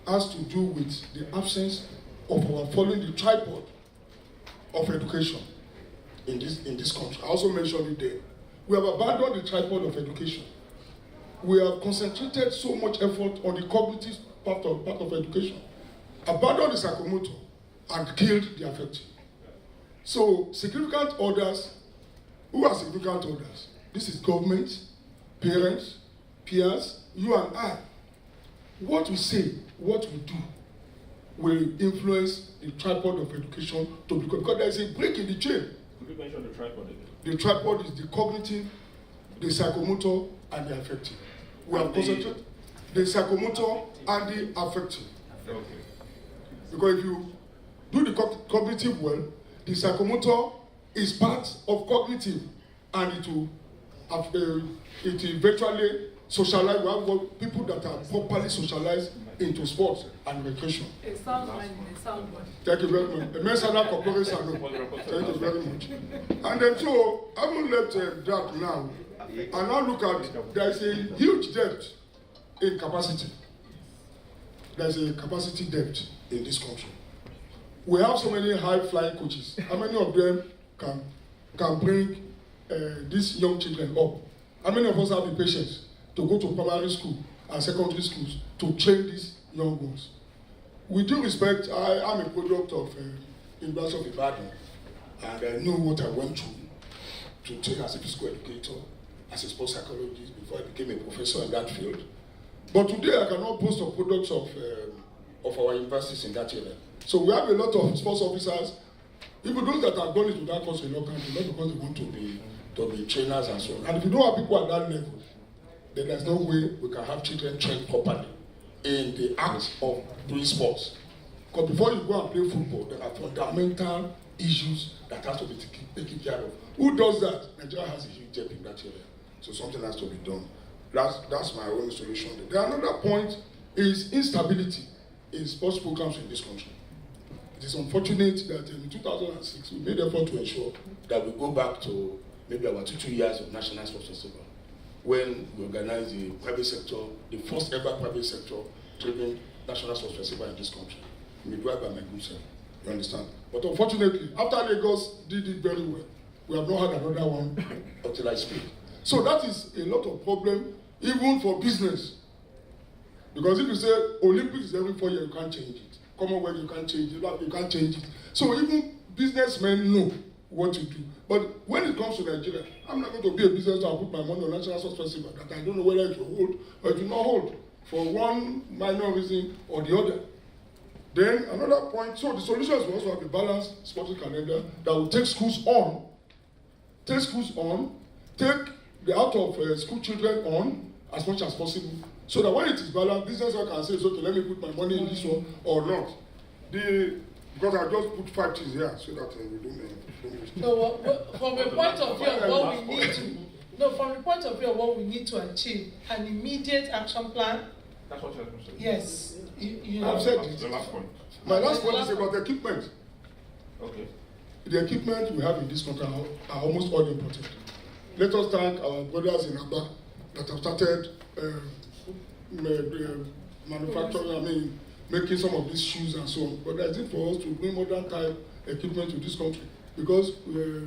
Speaker 7: has to do with the absence of our following the tripod of education in this country. I also mentioned it there. We have abandoned the tripod of education. We have concentrated so much effort on the cognitive part of education, abandoned the psychomotor, and killed the affective. So significant others, who are significant others? This is government, parents, peers, you and I. What we say, what we do, will influence the tripod of education to become, because there is a break in the chain.
Speaker 1: Could you mention the tripod again?
Speaker 7: The tripod is the cognitive, the psychomotor, and the affective. We have concentrated the psychomotor and the affective.
Speaker 1: Okay.
Speaker 7: Because if you do the cognitive well, the psychomotor is part of cognitive, and it will eventually socialize. We have people that are properly socialized into sports and recreation.
Speaker 4: It sounds like a sound one.
Speaker 7: Thank you very much. Thank you very much. And then so, I haven't left that now. And now look at, there is a huge depth in capacity. There is a capacity depth in this country. We have so many high-flying coaches. How many of them can bring these young children up? How many of us have the patience to go to primary school and secondary schools to train these young ones? With due respect, I am a product of University of Ibadan, and I know what I went through to train as a physical educator, as a sports psychologist, before I became a professor in that field. But today I cannot boast of products of our universities in that area. So we have a lot of sports officers, even those that have gone into that course in local country, not because they want to be trainers and so on. And if you don't have people at that level, then there's no way we can have children trained properly in the act of doing sports. Because before you go and play football, there are fundamental issues that has to be taken care of. Who does that? Nigeria has a huge gap in that area. So something has to be done. That's my only solution. The another point is instability in sports programs in this country. It is unfortunate that in 2006 we made effort to ensure that we go back to maybe about 2 years of National Sports Festival, when we organized the private sector, the first ever private sector driven National Sports Festival in this country, midwife by my group self. You understand? But unfortunately, after Lagos did it very well, we have not had another one until I speak. So that is a lot of problem, even for business. Because if you say Olympics is every 4 years, you can't change it. Commonwealth, you can't change it. You can't change it. So even businessmen know what to do. But when it comes to Nigeria, I'm not going to be a business and put my money on National Sports Festival that I don't know whether it will hold or it will not hold for one minor reason or the other. Then another point, so the solution is we also have a balanced sporting calendar that will take schools on, take the out of school children on as much as possible, so that when it is balanced, business can say, okay, let me put my money in this one or not. Because I just put 5 things here so that we don't.
Speaker 4: So from a point of view of what we need to No, from the point of view of what we need to achieve, an immediate action plan.
Speaker 1: That's what you're supposed to do.
Speaker 4: Yes. You know,
Speaker 7: I've said
Speaker 1: The
Speaker 7: it.
Speaker 1: last point.
Speaker 7: My last point is about equipment.
Speaker 1: Okay.
Speaker 7: The equipment we have in this country are almost all imported. Let us thank our brothers in Aba that have started manufacturing, making some of these shoes and so on. But that's it for us to bring modern type equipment to this country, because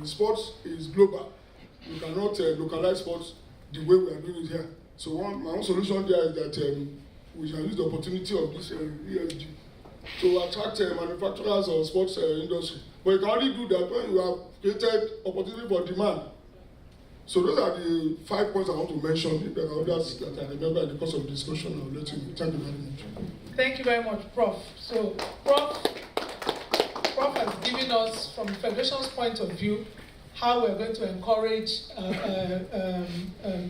Speaker 7: sports is global. You cannot localize sports the way we are doing it here. So my own solution there is that we shall use the opportunity of this ESG to attract manufacturers or sports industry. But you can only do that when you have created opportunity for demand. So those are the 5 points I want to mention. If there are others that I remember in the course of the discussion, I'll let you know. Thank you very much.
Speaker 4: Thank you very much, Prof. So, Prof has given us, from the Federation's point of view, how we're going to encourage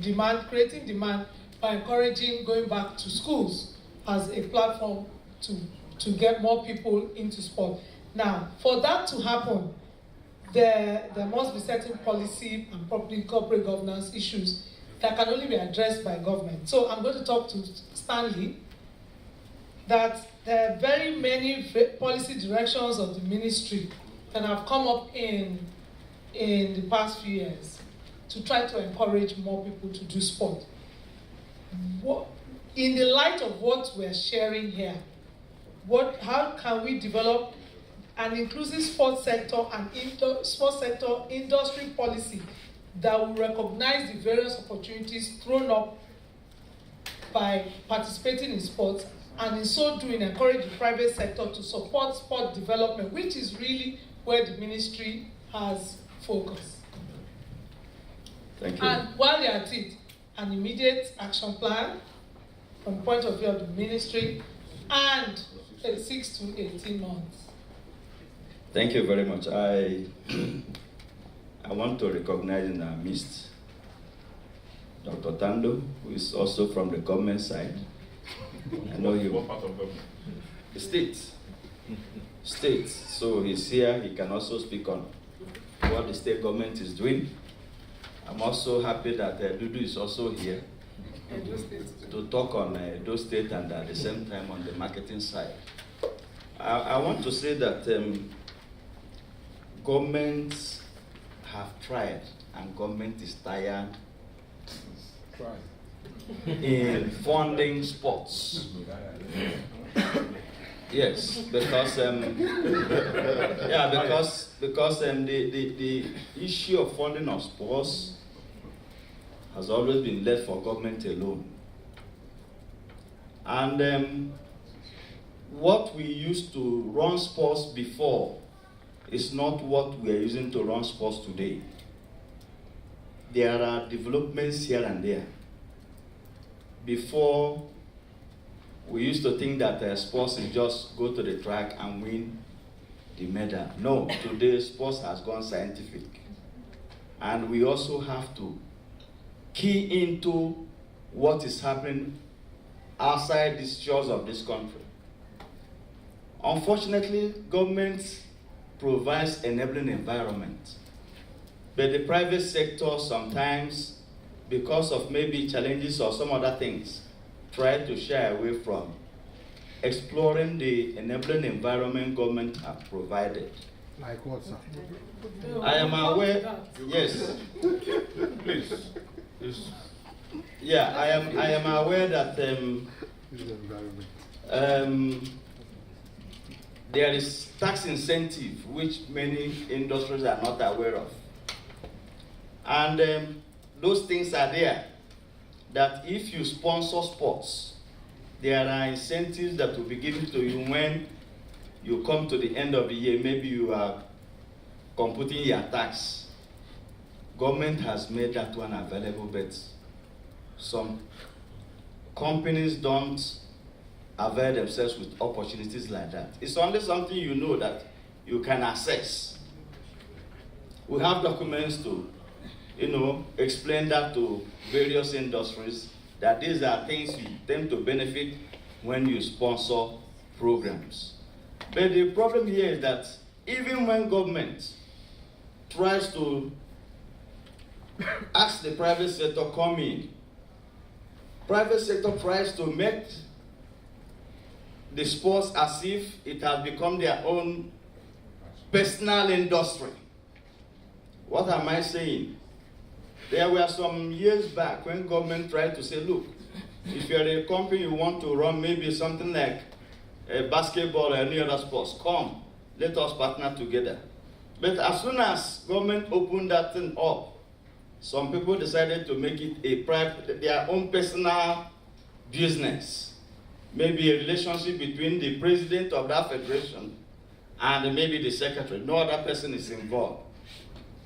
Speaker 4: demand, creating demand by encouraging going back to schools as a platform to get more people into sport. Now, for that to happen, there must be certain policy and public corporate governance issues that can only be addressed by government. So I'm going to talk to Stanley that there are very many policy directions of the ministry that have come up in the past few years to try to encourage more people to do sport. In the light of what we're sharing here, how can we develop an inclusive sports sector and sports sector industry policy that will recognize the various opportunities thrown up by participating in sports, and in so doing encourage the private sector to support sport development, which is really where the ministry has focused.
Speaker 8: Thank you.
Speaker 4: And while you're at it, an immediate action plan from the point of view of the ministry and 6 to 18 months.
Speaker 8: Thank you very much. I want to recognize in our midst Dr. Tando, who is also from the government side. I know you.
Speaker 1: What part of government?
Speaker 8: The state. So he's here. He can also speak on what the state government is doing. I'm also happy that Dudu is also here to talk on Edo State and at the same time on the marketing side. I want to say that governments have tried and government is tired in funding sports. Yes, because the issue of funding of sports has always been left for government alone. And what we used to run sports before is not what we are using to run sports today. There are developments here and there. Before, we used to think that sports is just go to the track and win the medal. No, today sports has gone scientific. And we also have to key into what is happening outside the shores of this country. Unfortunately, government provides enabling environment, but the private sector sometimes, because of maybe challenges or some other things, try to shy away from exploring the enabling environment government have provided.
Speaker 9: Like what, sir?
Speaker 8: I am aware, yes.
Speaker 1: Please.
Speaker 8: Yeah, I am aware that there is tax incentive which many industries are not aware of. And those things are there, that if you sponsor sports, there are incentives that will be given to you when you come to the end of the year. Maybe you are computing your tax. Government has made that one available, but some companies don't avail themselves with opportunities like that. It's only something you know that you can access. We have documents to, explain that to various industries, that these are things you tend to benefit when you sponsor programs. But the problem here is that even when government tries to ask the private sector come in. Private sector tries to make the sports as if it has become their own personal industry. What am I saying? There were some years back when government tried to say, look, if you're a company you want to run maybe something like basketball or any other sports, come, let us partner together. But as soon as government opened that thing up, some people decided to make it a private, their own personal business. Maybe a relationship between the president of that federation and maybe the secretary. No other person is involved.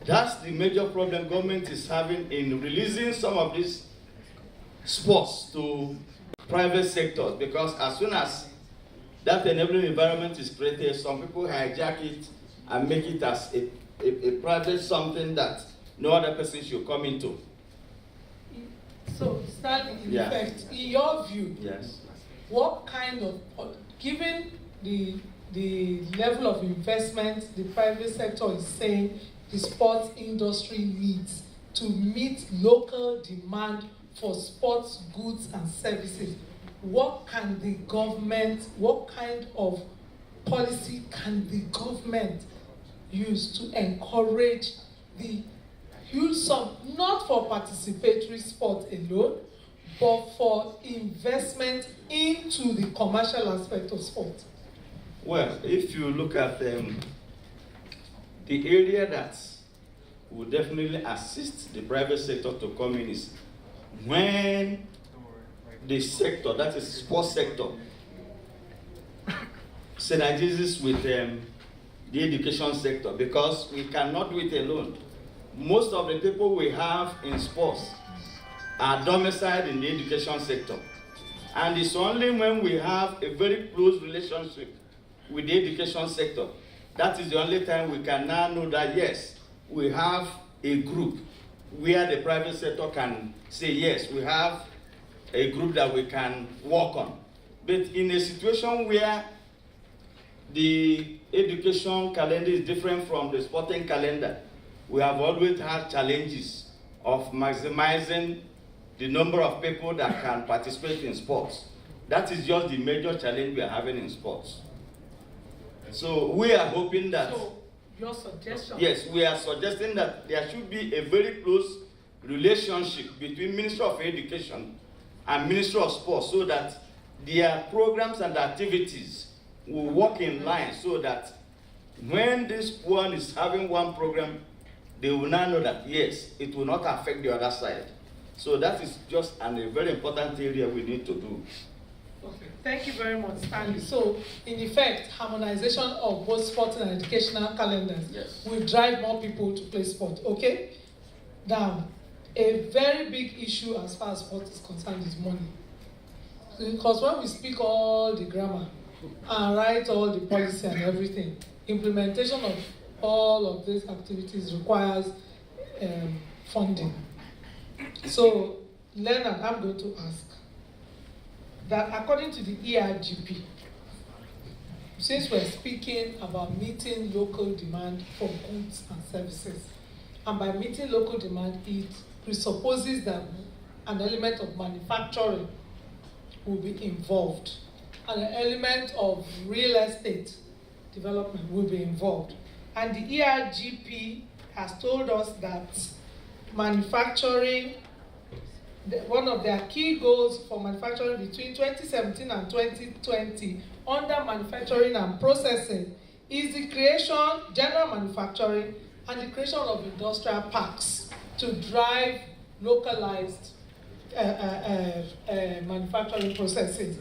Speaker 8: That's the major problem government is having in releasing some of these sports to private sectors, because as soon as that enabling environment is created, some people hijack it and make it as a private something that no other person should come into.
Speaker 4: So, Stanley, in effect, in your view,
Speaker 8: yes,
Speaker 4: what kind of, given the level of investment the private sector is saying the sports industry needs to meet local demand for sports goods and services, what can the government, what kind of policy can the government use to encourage the use of, not for participatory sport alone, but for investment into the commercial aspect of sport?
Speaker 8: Well, if you look at the area that would definitely assist the private sector to come in is when the sector, that is sports sector, synergizes with the education sector, because we cannot do it alone. Most of the people we have in sports are domiciled in the education sector. And it's only when we have a very close relationship with the education sector, that is the only time we can now know that, yes, we have a group where the private sector can say, yes, we have a group that we can work on. But in a situation where the education calendar is different from the sporting calendar, we have always had challenges of maximizing the number of people that can participate in sports. That is just the major challenge we are having in sports. So we are hoping that...
Speaker 4: So, your suggestion?
Speaker 8: Yes, we are suggesting that there should be a very close relationship between Ministry of Education and Ministry of Sports, so that their programs and activities will work in line, so that when this one is having one program, they will now know that, yes, it will not affect the other side. So that is just a very important area we need to do.
Speaker 4: Okay, thank you very much, Stanley. So, in effect, harmonization of both sporting and educational calendars will drive more people to play sport, okay? Now, a very big issue as far as sport is concerned is money. Because when we speak all the grammar and write all the policy and everything, implementation of all of these activities requires funding. So, Leonard, I'm going to ask that according to the ERGP, since we're speaking about meeting local demand for goods and services, and by meeting local demand, it presupposes that an element of manufacturing will be involved, and an element of real estate development will be involved. And the ERGP has told us that manufacturing, one of their key goals for manufacturing between 2017 and 2020 under manufacturing and processing is the creation, general manufacturing, and the creation of industrial parks to drive localized manufacturing processes.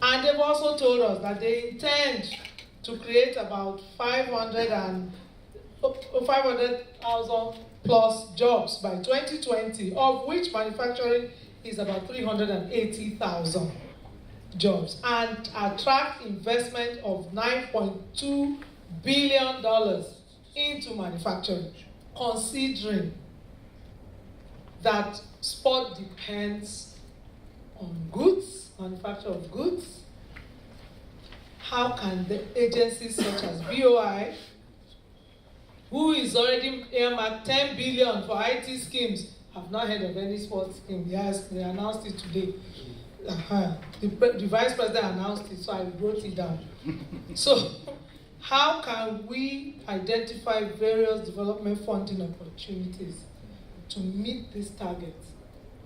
Speaker 4: And they've also told us that they intend to create about 500,000 plus jobs by 2020, of which manufacturing is about 380,000 jobs, and attract investment of $9.2 billion into manufacturing, considering that sport depends on goods, manufacture of goods. How can the agencies such as BOI who is already earmarked 10 billion for IT schemes. I've not heard of any sports scheme. Yes, they announced it today. The vice president announced it, so I wrote it down. So, how can we identify various development funding opportunities to meet these targets?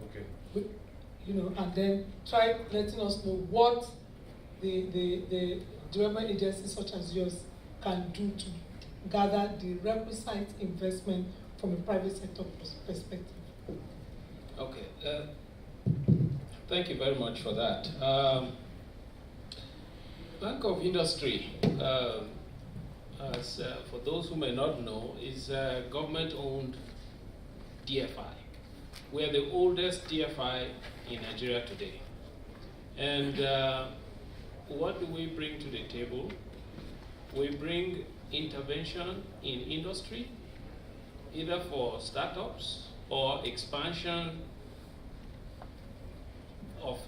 Speaker 1: Okay.
Speaker 4: And then try letting us know what the development agencies such as yours can do to gather the requisite investment from a private sector perspective.
Speaker 5: Okay. Thank you very much for that. Bank of Industry, for those who may not know, is a government-owned DFI. We are the oldest DFI in Nigeria today. And what do we bring to the table? We bring intervention in industry, either for startups or expansion of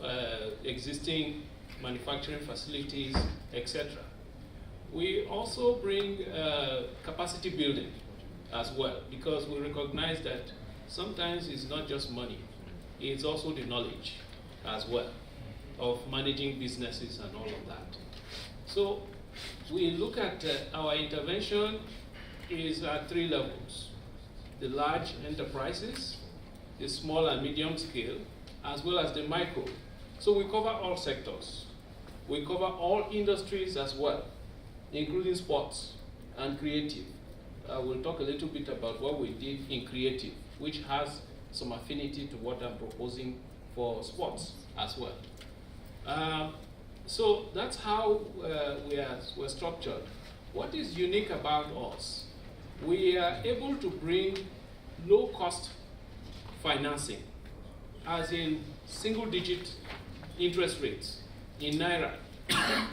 Speaker 5: existing manufacturing facilities, etc. We also bring capacity building as well, because we recognize that sometimes it's not just money, it's also the knowledge as well of managing businesses and all of that. So we look at our intervention is at 3 levels: the large enterprises, the small and medium scale, as well as the micro. So we cover all sectors. We cover all industries as well, including sports and creative. We'll talk a little bit about what we did in creative, which has some affinity to what I'm proposing for sports as well. So that's how we're structured. What is unique about us? We are able to bring low-cost financing, as in single-digit interest rates in Naira.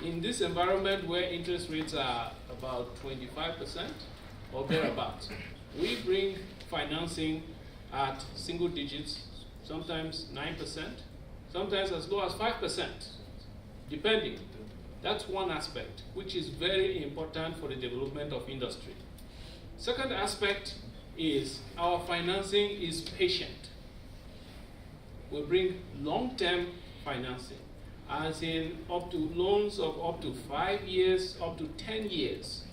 Speaker 5: In this environment where interest rates are about 25% or thereabouts, we bring financing at single digits, sometimes 9%, sometimes as low as 5%, depending. That's one aspect, which is very important for the development of industry. Second aspect is our financing is patient. We bring long-term financing, as in up to loans of up to 5 years, up to 10 years,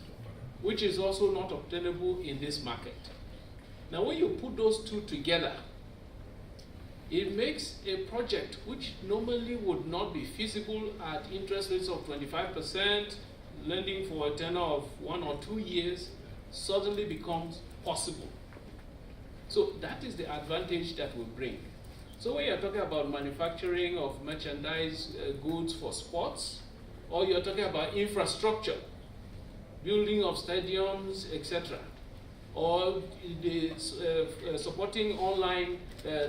Speaker 5: which is also not obtainable in this market. Now, when you put those two together, it makes a project which normally would not be feasible at interest rates of 25%, lending for a tenor of 1 or 2 years, suddenly becomes possible. So that is the advantage that we bring. So when you're talking about manufacturing of merchandise goods for sports, or you're talking about infrastructure, building of stadiums, etc., or the supporting online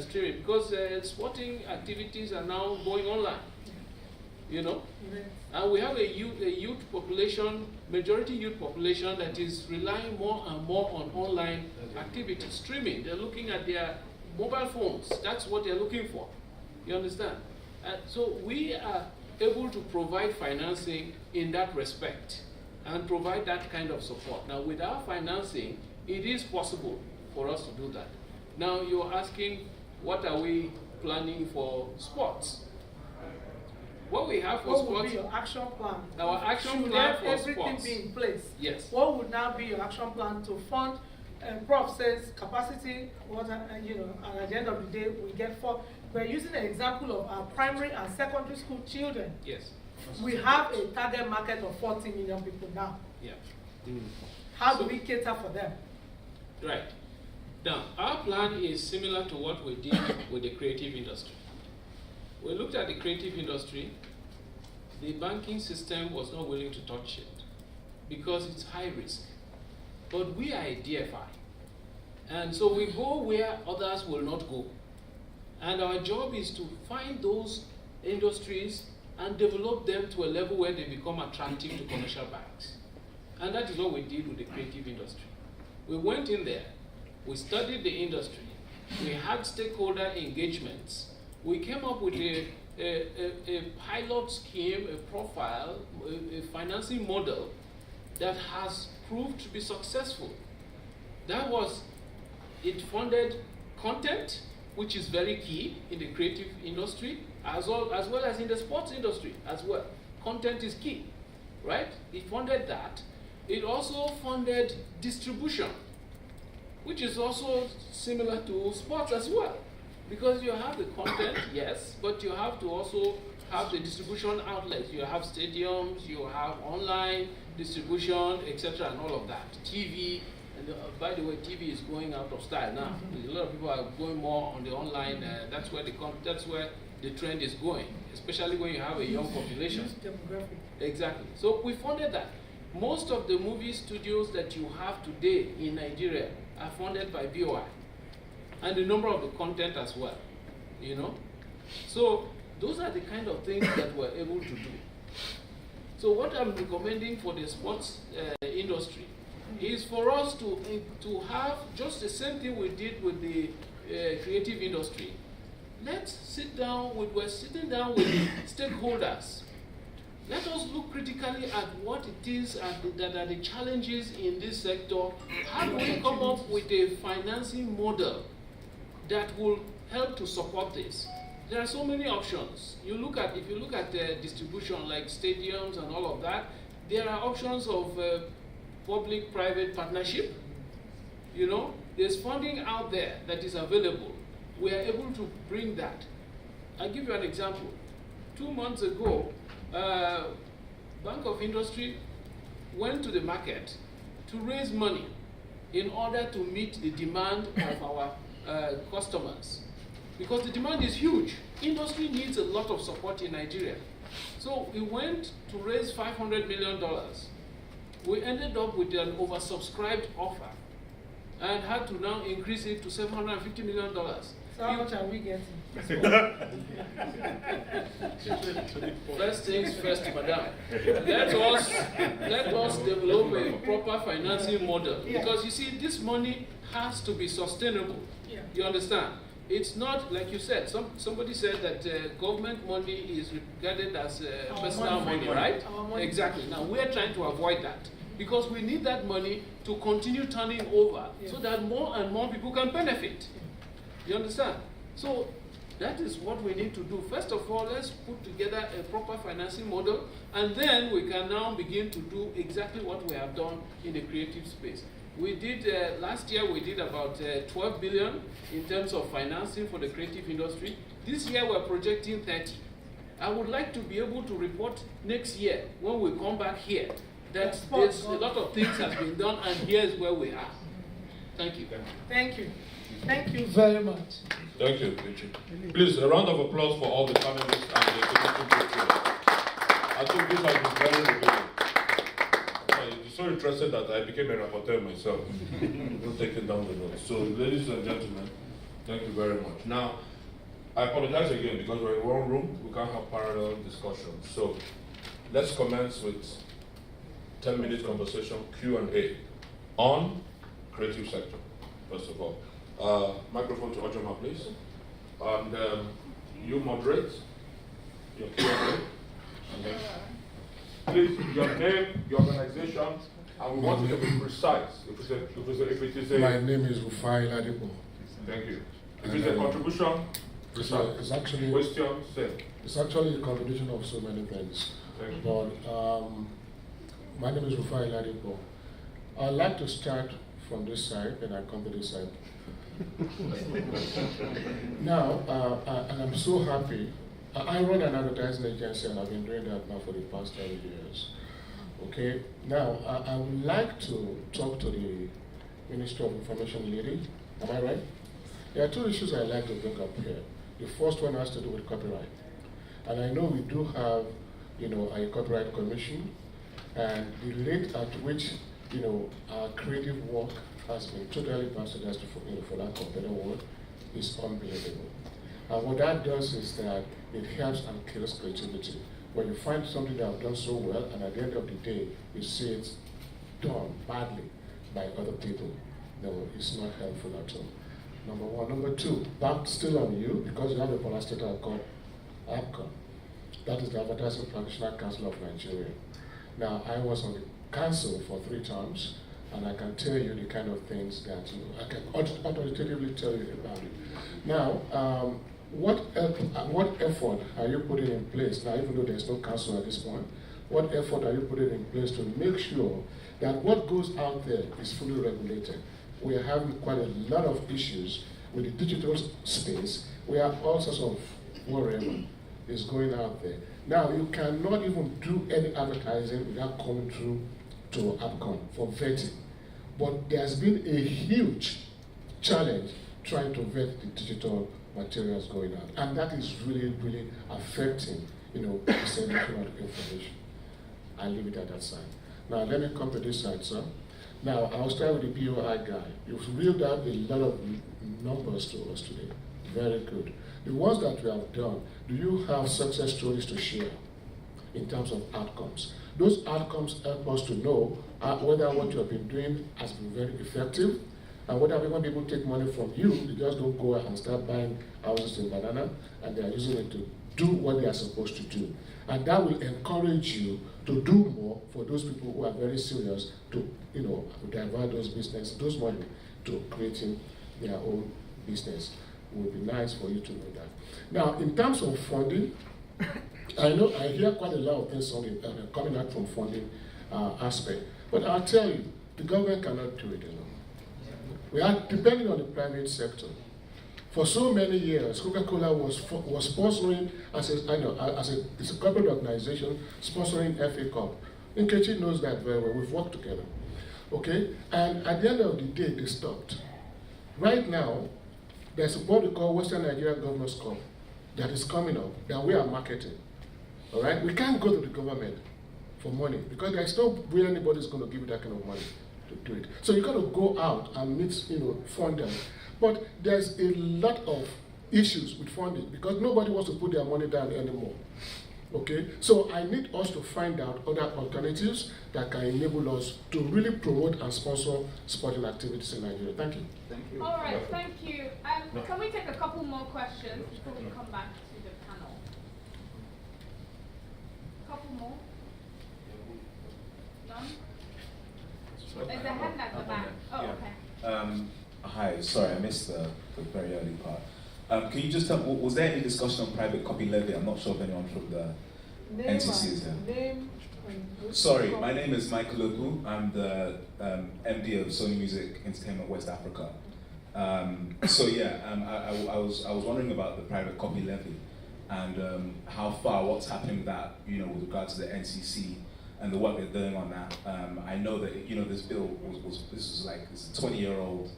Speaker 5: streaming, because sporting activities are now going online, and we have a youth population, majority youth population, that is relying more and more on online activities, streaming. They're looking at their mobile phones. That's what they're looking for. You understand? So we are able to provide financing in that respect and provide that kind of support. Now, with our financing, it is possible for us to do that. Now, you're asking, what are we planning for sports? What we have for sports...
Speaker 4: What would be your action plan?
Speaker 5: Our action plan for sports.
Speaker 4: Should everything be in place?
Speaker 5: Yes.
Speaker 4: What would now be your action plan to fund? Prof says capacity, and at the end of the day, we get 4. We're using an example of our primary and secondary school children.
Speaker 5: Yes.
Speaker 4: We have a target market of 40 million people now.
Speaker 5: Yeah.
Speaker 4: How do we cater for them?
Speaker 5: Right. Now, our plan is similar to what we did with the creative industry. We looked at the creative industry. The banking system was not willing to touch it because it's high risk. But we are a DFI. And so we go where others will not go. And our job is to find those industries and develop them to a level where they become attractive to commercial banks. And that is what we did with the creative industry. We went in there, we studied the industry, we had stakeholder engagements, we came up with a pilot scheme, a profile, a financing model that has proved to be successful.
Speaker 9: It funded content, which is very key in the creative industry, as well as in the sports industry as well. Content is key, right? It funded that. It also funded distribution, which is also similar to sports as well. Because you have the content, yes, but you have to also have the distribution outlets. You have stadiums, you have online distribution, etc., and all of that. TV, and by the way, TV is going out of style now. A lot of people are going more on the online. That's where the trend is going, especially when you have a young population.
Speaker 4: Demographic.
Speaker 9: Exactly. So we funded that. Most of the movie studios that you have today in Nigeria are funded by BOI, and the number of the content as well. You know, so those are the kind of things that we're able to do. So what I'm recommending for the sports industry is for us to have just the same thing we did with the creative industry. Let's sit down we're sitting down with the stakeholders. Let us look critically at what it is that are the challenges in this sector. How do we come up with a financing model that will help to support this? There are so many options. If you look at distribution like stadiums and all of that, there are options of public-private partnership. You know, there's funding out there that is available. We are able to bring that. I'll give you an example. 2 months ago, Bank of Industry went to the market to raise money in order to meet the demand of our customers. Because the demand is huge. Industry needs a lot of support in Nigeria. So we went to raise $500 million. We ended up with an oversubscribed offer and had to now increase it to $750 million.
Speaker 4: So how much are we getting?
Speaker 9: First things first, madam. Let us develop a proper financing model. Because you see, this money has to be sustainable.
Speaker 4: Yeah.
Speaker 9: You understand? It's not, like you said, somebody said that government money is regarded as personal money, right?
Speaker 4: Our money.
Speaker 9: Exactly. Now, we're trying to avoid that. Because we need that money to continue turning over so that more and more people can benefit. You understand? So that is what we need to do. First of all, let's put together a proper financing model, and then we can now begin to do exactly what we have done in the creative space. We did, last year we did about 12 billion in terms of financing for the creative industry. This year we're projecting 30. I would like to be able to report next year when we come back here that there's a lot of things has been done and here's where we are. Thank you.
Speaker 4: Thank you. Thank you very much.
Speaker 1: Thank you, Richard. Please, a round of applause for all the panelists and the executive director. I think this has been very revealing. It's so interesting that I became a rapporteur myself. Don't take it down the road. So, ladies and gentlemen, thank you very much. Now, I apologize again because we're in one room. We can't have parallel discussions. So, let's commence with 10-minute conversation, Q&A on creative sector, first of all. Microphone to Ojoma, please. And you moderate your Q&A. Please, your name, your organization, and we want you to be precise. If it is a
Speaker 7: My name is Rufai Ladipo.
Speaker 1: Thank you. If it's a contribution,
Speaker 7: it's actually
Speaker 1: question, say.
Speaker 7: It's actually a combination of so many things.
Speaker 1: Thank you.
Speaker 7: But my name is Rufai Ladipo. I'd like to start from this side, then I come to this side. Now, and I'm so happy. I run an advertising agency, and I've been doing that now for the past 10 years. Okay. Now, I would like to talk to the Minister of Information lady. Am I right? There are two issues I'd like to bring up here. The first one has to do with copyright, and I know we do have, a copyright commission, and the rate at which, our creative work has been totally bastardized, for lack of a better word, is unbelievable. And what that does is that it helps and kills creativity. When you find something that I've done so well, and at the end of the day, you see it's done badly by other people, no, it's not helpful at all. Number one. Number two, back still on you, because you have a parastatal called APCON. That is the Advertising Practitioner Council of Nigeria. Now, I was on the council for 3 terms, And I can tell you the kind of things that I can authoritatively tell you about it. Now, what effort are you putting in place, now even though there's no council at this point, what effort are you putting in place to make sure that what goes out there is fully regulated? We are having quite a lot of issues with the digital space, where all sorts of whatever is going out there. Now, you cannot even do any advertising without coming through to APCON for vetting. But there's been a huge challenge trying to vet the digital materials going out. And that is really, really affecting, dissemination of information. I'll leave it at that side. Now, let me come to this side, sir. Now, I'll start with the BOI guy. You've reeled out a lot of numbers to us today. Very good. The ones that we have done, do you have success stories to share in terms of outcomes? Those outcomes help us to know whether what you have been doing has been very effective, and whether when people take money from you, they just don't go out and start buying houses in Banana, and they are using it to do what they are supposed to do. And that will encourage you to do more for those people who are very serious to, divert those money to creating their own business. It would be nice for you to know that. Now, in terms of funding, I hear quite a lot of things coming out from funding aspect, but I'll tell you, the government cannot do it alone. We are depending on the private sector. For so many years, Coca-Cola was sponsoring it's a corporate organization sponsoring FA Cup. Nkechi knows that very well. We've worked together. Okay? And at the end of the day, they stopped. Right now, there's what we call Western Nigeria Governors Cup that is coming up that we are marketing. All right? We can't go to the government for money because there's no way anybody's going to give you that kind of money to do it. So you got to go out and meet, funders. But there's a lot of issues with funding because nobody wants to put their money down anymore. Okay? So I need us to find out other alternatives that can enable us to really promote and sponsor sporting activities in Nigeria. Thank you.
Speaker 8: Thank you.
Speaker 2: All right, thank you. Can we take a couple more questions before we come back to the panel? A couple more? None? There's a hand at the back. Oh, okay.
Speaker 10: Hi, sorry, I missed the very early part. Can you just tell me, was there any discussion on private copy levy? I'm not sure if anyone from the NCC is here. Sorry, my name is Michael Ogu. I'm the MD of Sony Music Entertainment West Africa. I was wondering about the private copy levy and how far, what's happening with that, with regard to the NCC and the work they're doing on that. I know that this bill it's a 20-year-old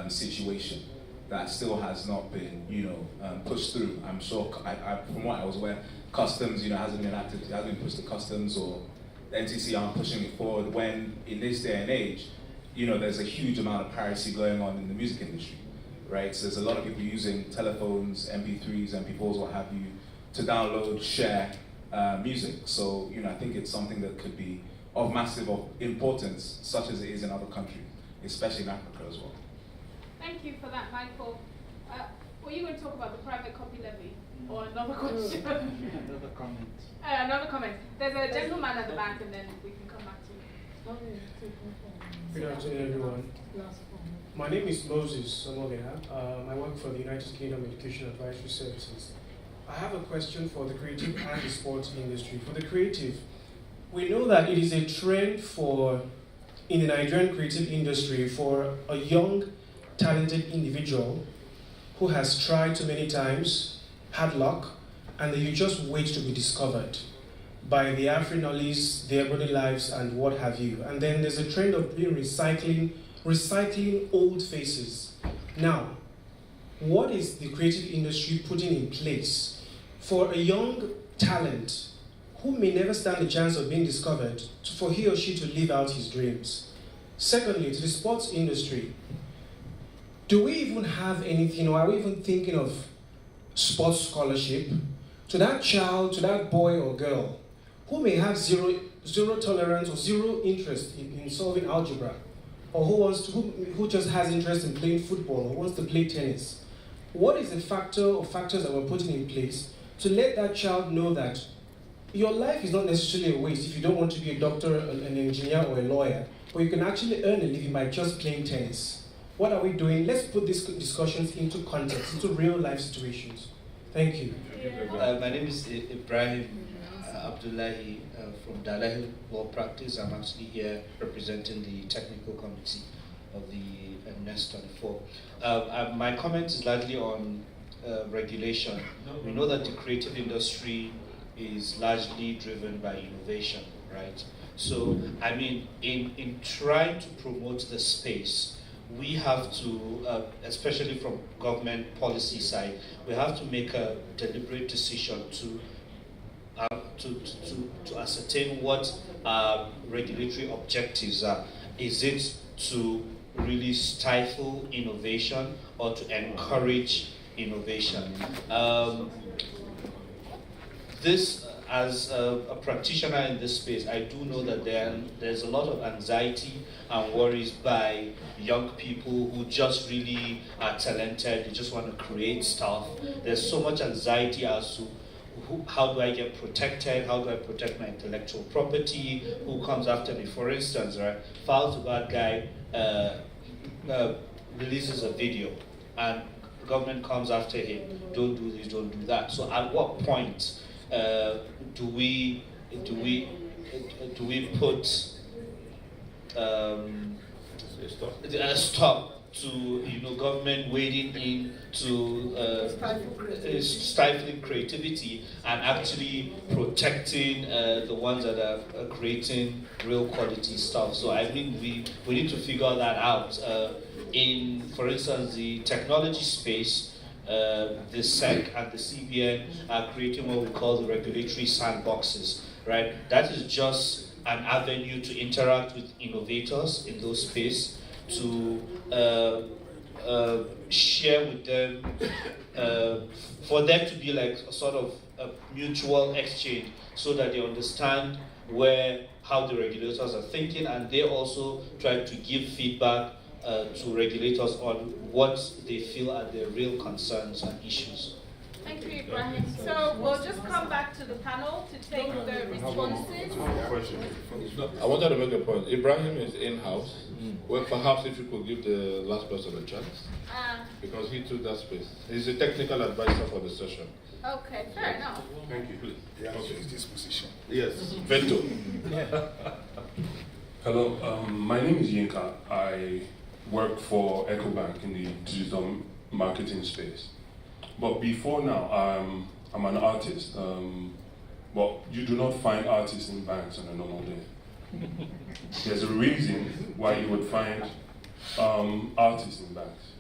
Speaker 10: situation that still has not been pushed through. I'm sure from what I was aware, customs hasn't been active, it hasn't been pushed to customs, or the NCC aren't pushing it forward. When in this day and age, there's a huge amount of piracy going on in the music industry, right? So there's a lot of people using telephones, MP3s, MP4s, what have you, to download, share music. So I think it's something that could be of massive importance, such as it is in other countries, especially in Africa as well.
Speaker 2: Thank you for that, Michael. Were you going to talk about the private copy levy or another question?
Speaker 11: Another comment.
Speaker 2: Another comment. There's a gentleman at the back, and then we can come back to you.
Speaker 11: Good afternoon, everyone. My name is Moses Somolia. I work for the United Kingdom Education Advisory Services. I have a question for the creative and the sports industry. For the creative, we know that it is a trend in the Nigerian creative industry for a young, talented individual who has tried too many times, had luck, and then you just wait to be discovered by the Afrinollies, the Ebony Lives, and what have you. And then there's a trend of recycling old faces. Now, what is the creative industry putting in place for a young talent who may never stand a chance of being discovered, for he or she to live out his dreams? Secondly, to the sports industry, do we even have anything, or are we even thinking of sports scholarship to that child, to that boy or girl who may have zero tolerance or zero interest in solving algebra, or who just has interest in playing football or wants to play tennis? What is the factor or factors that we're putting in place to let that child know that your life is not necessarily a waste if you don't want to be a doctor, an engineer, or a lawyer, but you can actually earn a living by just playing tennis. What are we doing? Let's put these discussions into context, into real life situations. Thank you.
Speaker 12: My name is Ibrahim Abdullahi from Dalahi Law Practice. I'm actually here representing the technical committee of the NES24. My comment is largely on regulation. We know that the creative industry is largely driven by innovation, right? So, I mean, in trying to promote the space, we have to, especially from government policy side, we have to make a deliberate decision to ascertain what regulatory objectives are. Is it to really stifle innovation or to encourage innovation? As a practitioner in this space, I do know that there's a lot of anxiety and worries by young people who just really are talented, they just want to create stuff. There's so much anxiety as to how do I get protected, how do I protect my intellectual property, who comes after me. For instance, right, Foul to Bad Guy releases a video and the government comes after him, don't do this, don't do that. So at what point do we put a stop to government wading in to stifling creativity and actually protecting the ones that are creating real quality stuff? So I think we need to figure that out. In, for instance, the technology space, the SEC and the CBN are creating what we call the regulatory sandboxes, right? That is just an avenue to interact with innovators in those space, to share with them, for them to be like a sort of a mutual exchange so that they understand how the regulators are thinking, and they also try to give feedback to regulators on what they feel are their real concerns and issues.
Speaker 2: Thank you, Ibrahim. So we'll just come back to the panel to take the responses.
Speaker 1: I wanted to make a point. Ibrahim is in-house. Well, perhaps if you could give the last person a chance, because he took that space. He's a technical advisor for the session.
Speaker 2: Okay, fair enough.
Speaker 1: Thank you. Please.
Speaker 7: Yeah, this position.
Speaker 1: Yes. Veto.
Speaker 13: Hello, my name is Yinka. I work for EcoBank in the digital marketing space. But before now, I'm an artist. But you do not find artists in banks on a normal day. There's a reason why you would find artists in banks.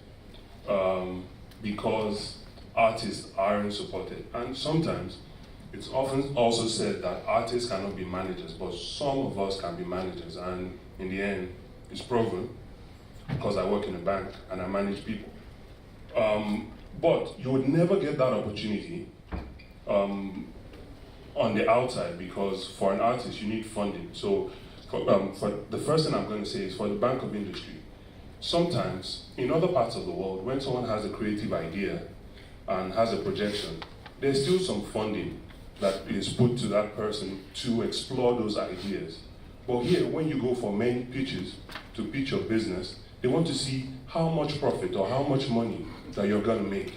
Speaker 13: Because artists aren't supported. And sometimes it's often also said that artists cannot be managers, but some of us can be managers. And in the end, it's proven, because I work in a bank and I manage people. But you would never get that opportunity on the outside, because for an artist you need funding. So for the first thing I'm going to say is for the bank of industry. Sometimes in other parts of the world, when someone has a creative idea and has a projection, there's still some funding that is put to that person to explore those ideas. But here, when you go for main pitches to pitch your business, they want to see how much profit or how much money that you're going to make.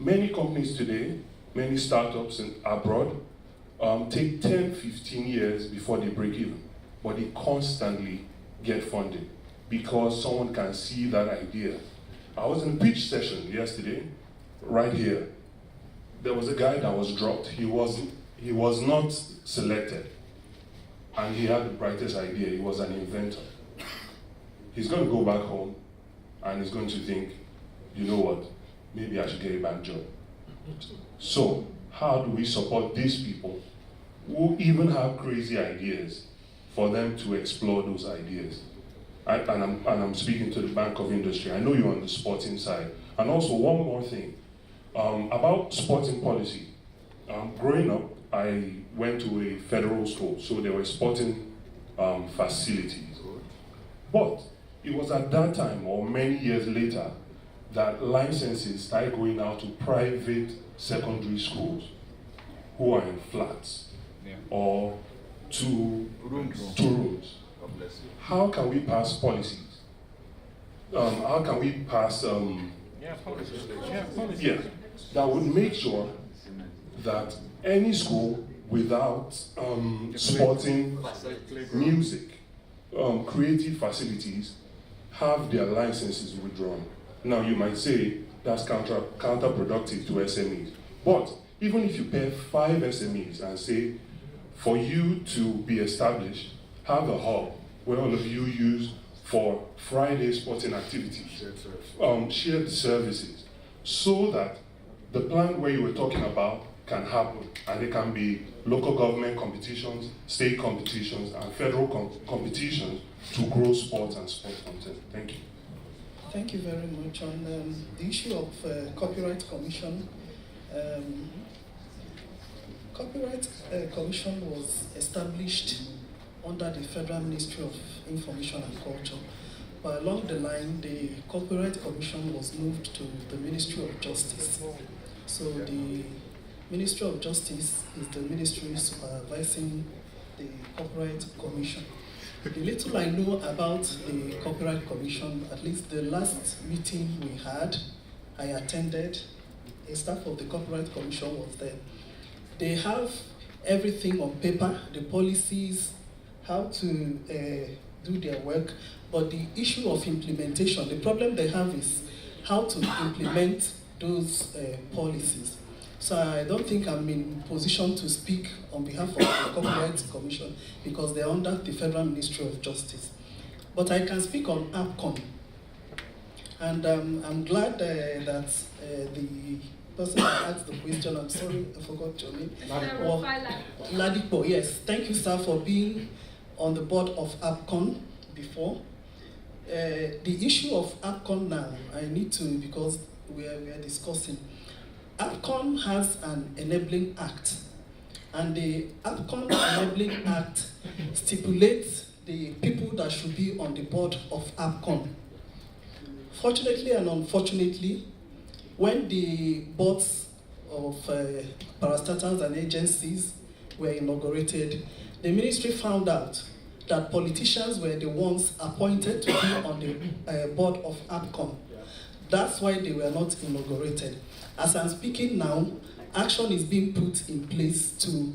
Speaker 13: Many companies today, many startups abroad, take 10, 15 years before they break even, but they constantly get funding because someone can see that idea. I was in a pitch session yesterday, right here. There was a guy that was dropped. He was not selected, and he had the brightest idea. He was an inventor. He's going to go back home, and he's going to think, you know what, maybe I should get a bank job. So, how do we support these people who even have crazy ideas for them to explore those ideas? And I'm speaking to the Bank of Industry. I know you're on the sporting side. And also one more thing, about sporting policy. Growing up, I went to a federal school, so there were sporting facilities. But it was at that time, or many years later, that licenses started going out to private secondary schools who are in flats. or two rooms. How can we pass policies? How can we pass that would make sure that any school without sporting, music, creative facilities have their licenses withdrawn? Now you might say that's counterproductive to SMEs, but even if you pair 5 SMEs and say, for you to be established, have a hub where all of you use for Friday sporting activities, shared services, so that the plan where you were talking about can happen, and it can be local government competitions, state competitions, and federal competitions to grow sports and sports content. Thank you.
Speaker 3: Thank you very much. On the issue of Copyright Commission, Copyright Commission was established under the Federal Ministry of Information and Culture, but along the line, the Copyright Commission was moved to the Ministry of Justice. So the Ministry of Justice is the ministry supervising the Copyright Commission. The little I know about the Copyright Commission, at least the last meeting we had, I attended, a staff of the Copyright Commission was there. They have everything on paper, the policies, how to do their work, but the issue of implementation, the problem they have is how to implement those policies. So I don't think I'm in position to speak on behalf of the Copyright Commission because they're under the Federal Ministry of Justice. But I can speak on APCON. And I'm glad that the person that asked the question, I'm sorry, I forgot your name. Ladipo, yes. Thank you, sir, for being on the board of APCON before. The issue of APCON now, I need to, because we are discussing. APCON has an enabling act, and the APCON enabling act stipulates the people that should be on the board of APCON. Fortunately and unfortunately, when the boards of parastatals and agencies were inaugurated, the ministry found out that politicians were the ones appointed to be on the board of APCON. That's why they were not inaugurated. As I'm speaking now, action is being put in place to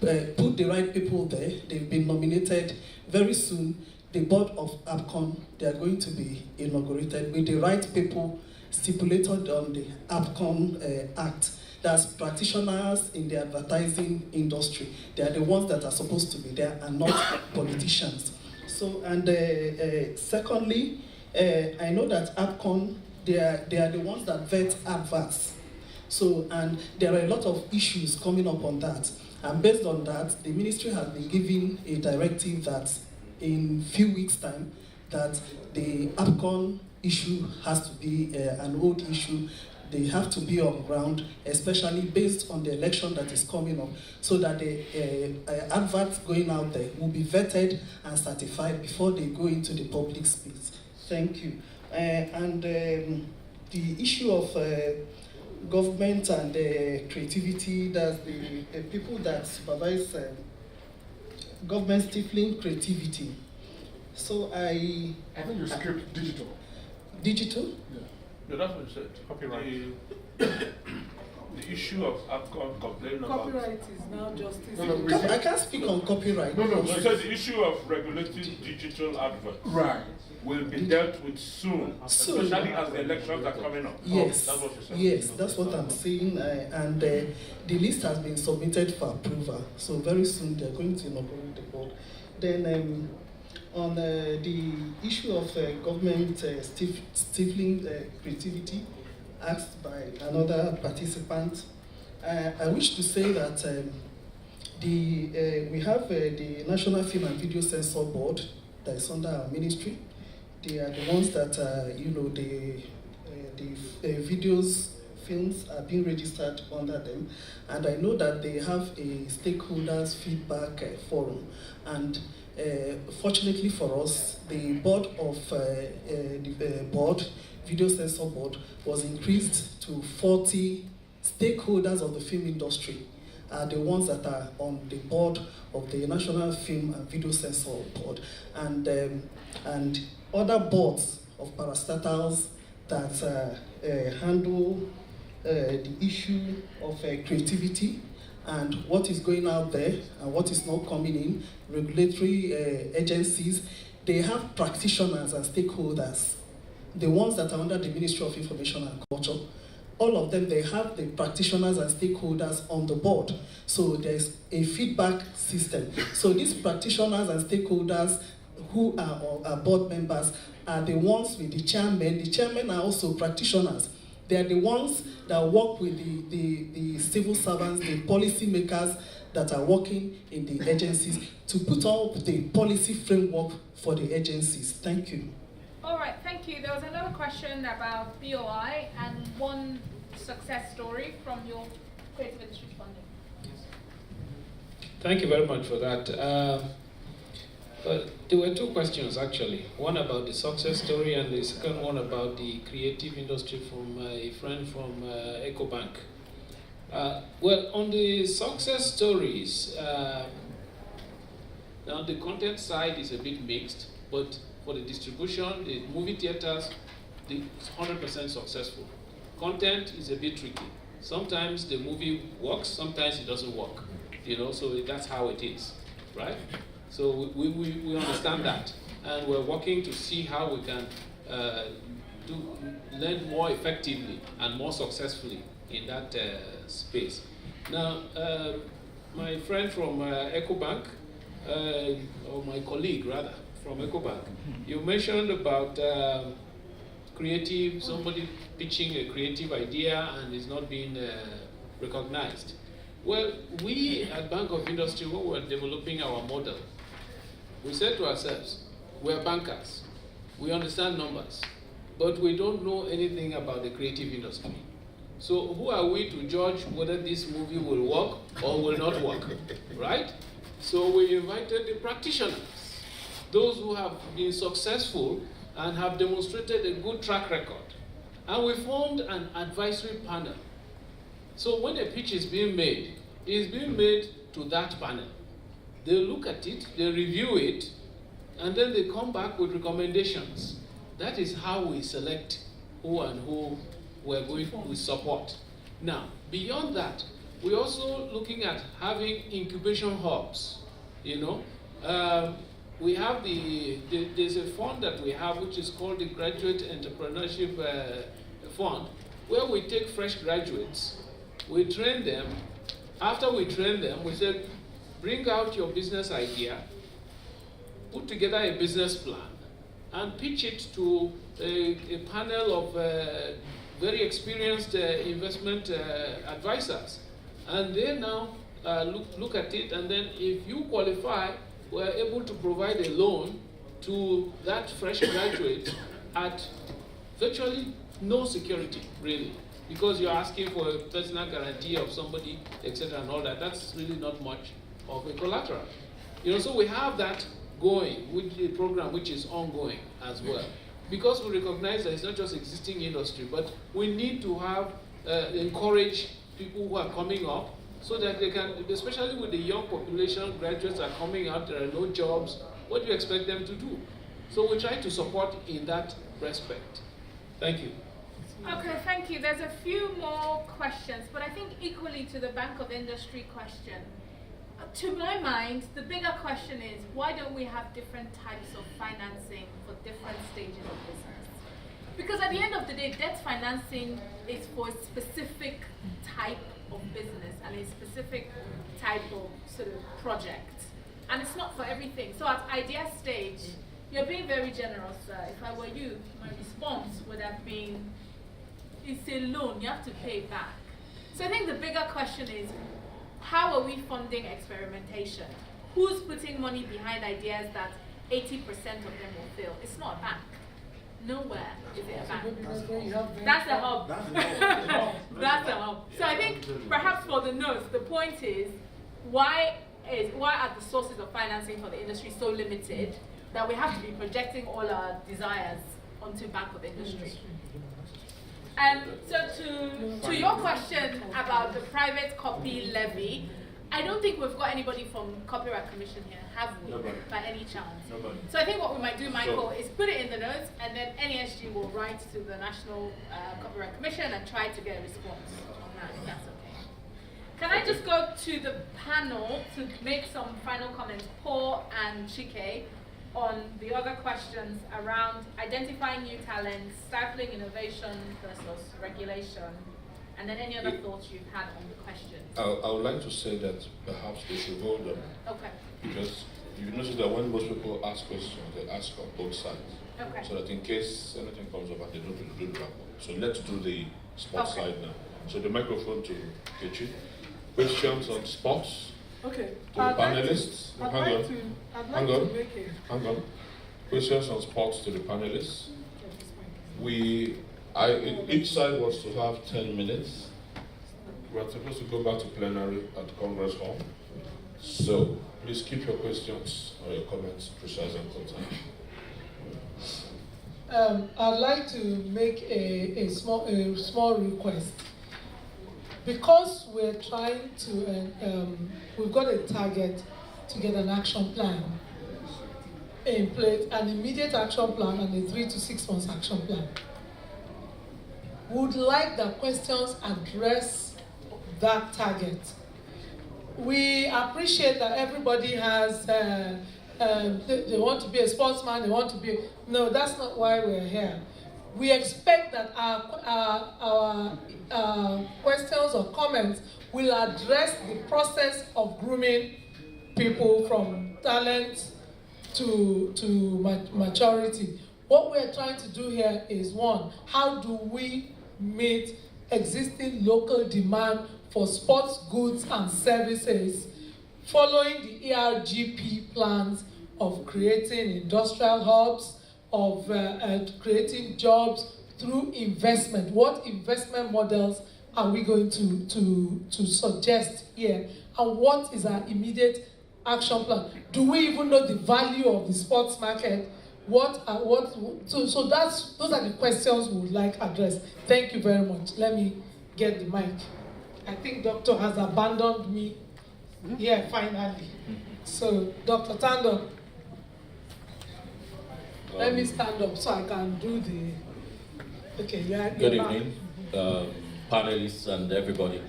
Speaker 3: put the right people there. They've been nominated. Very soon, the board of APCON, they are going to be inaugurated with the right people stipulated on the APCON Act. That's practitioners in the advertising industry. They are the ones that are supposed to be there and not politicians. So, and secondly, I know that APCON, they are the ones that vet adverts. So, and there are a lot of issues coming up on that. And based on that, the ministry has been giving a directive that in a few weeks' time, that the APCON issue has to be an old issue. They have to be on ground, especially based on the election that is coming up, so that the adverts going out there will be vetted and certified before they go into the public space. Thank you. And the issue of government and creativity, that's the people that supervise government stifling creativity. So I
Speaker 7: think you skipped digital.
Speaker 3: Digital?
Speaker 7: Yeah.
Speaker 1: No, that's what you said. Copyright. The issue of APCON complaining about...
Speaker 4: Copyright is now justice.
Speaker 3: No, I can't speak on copyright.
Speaker 1: No, you said the issue of regulating digital adverts.
Speaker 7: Right.
Speaker 1: Will be dealt with soon, especially as the elections are coming up.
Speaker 3: Yes,
Speaker 1: that's what you said.
Speaker 3: Yes, that's what I'm saying. And the list has been submitted for approval. So very soon they're going to inaugurate the board. Then on the issue of government stifling creativity, asked by another participant, I wish to say that we have the National Film and Video Censor Board that is under our ministry. They are the ones that, the videos, films are being registered under them. And I know that they have a stakeholders feedback forum. And fortunately for us, the board of Video Censor Board was increased to 40 stakeholders of the film industry. are the ones that are on the board of the National Film and Video Censor Board, and other boards of parastatals that handle the issue of creativity and what is going out there and what is not coming in, regulatory agencies. They have practitioners and stakeholders, the ones that are under the Ministry of Information and Culture. All of them, they have the practitioners and stakeholders on the board. So there's a feedback system. So these practitioners and stakeholders who are board members are the ones with the chairman. The chairmen are also practitioners. They are the ones that work with the civil servants, the policy makers that are working in the agencies to put up the policy framework for the agencies. Thank you.
Speaker 2: All right, thank you. There was another question about BOI and one success story from your creative industry funding.
Speaker 9: Thank you very much for that. There were two questions actually. One about the success story and the second one about the creative industry from a friend from EcoBank. Well, on the success stories, now the content side is a bit mixed, but for the distribution, the movie theaters, it's 100% successful. Content is a bit tricky. Sometimes the movie works, sometimes it doesn't work. So that's how it is, right? So we understand that, and we're working to see how we can learn more effectively and more successfully in that space. Now, my friend from EcoBank, or my colleague rather, from EcoBank, you mentioned about somebody pitching a creative idea and is not being recognized. Well, we at Bank of Industry, when we were developing our model, we said to ourselves, we're bankers, we understand numbers, but we don't know anything about the creative industry. So who are we to judge whether this movie will work or will not work, right? So we invited the practitioners, those who have been successful and have demonstrated a good track record. And we formed an advisory panel. So when a pitch is being made, it is being made to that panel. They look at it, they review it, and then they come back with recommendations. That is how we select who and who we're going to support. Now, beyond that, we're also looking at having incubation hubs. We have there's a fund that we have which is called the Graduate Entrepreneurship Fund, where we take fresh graduates, we train them. After we train them, we said, bring out your business idea, put together a business plan, and pitch it to a panel of very experienced investment advisors. And they now look at it, and then if you qualify, we're able to provide a loan to that fresh graduate at virtually no security, really, because you're asking for a personal guarantee of somebody, etc., and all that. That's really not much of a collateral. So we have that going with the program, which is ongoing as well, because we recognize that it's not just existing industry, but we need to have encourage people who are coming up so that they can, especially with the young population, graduates are coming out, there are no jobs. What do you expect them to do? So we try to support in that respect. Thank you.
Speaker 2: Okay, thank you. There's a few more questions, but I think equally to the Bank of Industry question. To my mind, the bigger question is, why don't we have different types of financing for different stages of business? Because at the end of the day, debt financing is for a specific type of business and a specific type of sort of project. And it's not for everything. So at idea stage, you're being very generous. If I were you, my response would have been, it's a loan, you have to pay it back. So I think the bigger question is, how are we funding experimentation? Who's putting money behind ideas that 80% of them will fail? It's not a bank. Nowhere is it a bank. That's a hub. That's a hub. So I think perhaps for the notes, the point is, why are the sources of financing for the industry so limited that we have to be projecting all our desires onto Bank of Industry? So to your question about the private copy levy,
Speaker 14: I don't think we've got anybody from Copyright Commission here, have we?
Speaker 1: Nobody.
Speaker 14: By any chance?
Speaker 1: Nobody.
Speaker 14: So I think what we might do, Michael, is put it in the notes, and then NESG will write to the National Copyright Commission and try to get a response on that, if that's okay. Can I just go to the panel to make some final comments, Paul and Chike, on the other questions around identifying new talents, stifling innovation versus regulation, and then any other thoughts you've had on the questions?
Speaker 1: I would like to say that perhaps they should hold them.
Speaker 14: Okay.
Speaker 1: Because you notice that when most people ask questions, they ask on both sides.
Speaker 14: Okay.
Speaker 1: So that in case anything comes up, they don't do the wrap up. So let's do the sports side now. So the microphone to Kechi. Questions on sports?
Speaker 4: Okay.
Speaker 1: To the panelists?
Speaker 4: I'd like to make a...
Speaker 1: Hang on. Questions on sports to the panelists. Each side was to have 10 minutes. We're supposed to go back to plenary at Congress Hall. So please keep your questions or your comments precise and concise.
Speaker 4: I'd like to make a small request. Because we're trying to, we've got a target to get an action plan in place, an immediate action plan and a 3 to 6 months action plan. Would like the questions address that target. We appreciate that everybody has, they want to be a sportsman, they want to be, no, that's not why we're here. We expect that our questions or comments will address the process of grooming people from talent to maturity. What we're trying to do here is, one, how do we meet existing local demand for sports goods and services following the ERGP plans of creating industrial hubs, of creating jobs through investment. What investment models are we going to suggest here? And what is our immediate action plan? Do we even know the value of the sports market? Those are the questions we would like addressed. Thank you very much. Let me get the mic. I think Doctor has abandoned me here finally. So, Dr. Tando, let me stand up so I can do the... Okay, yeah.
Speaker 15: Good evening, panelists and everybody.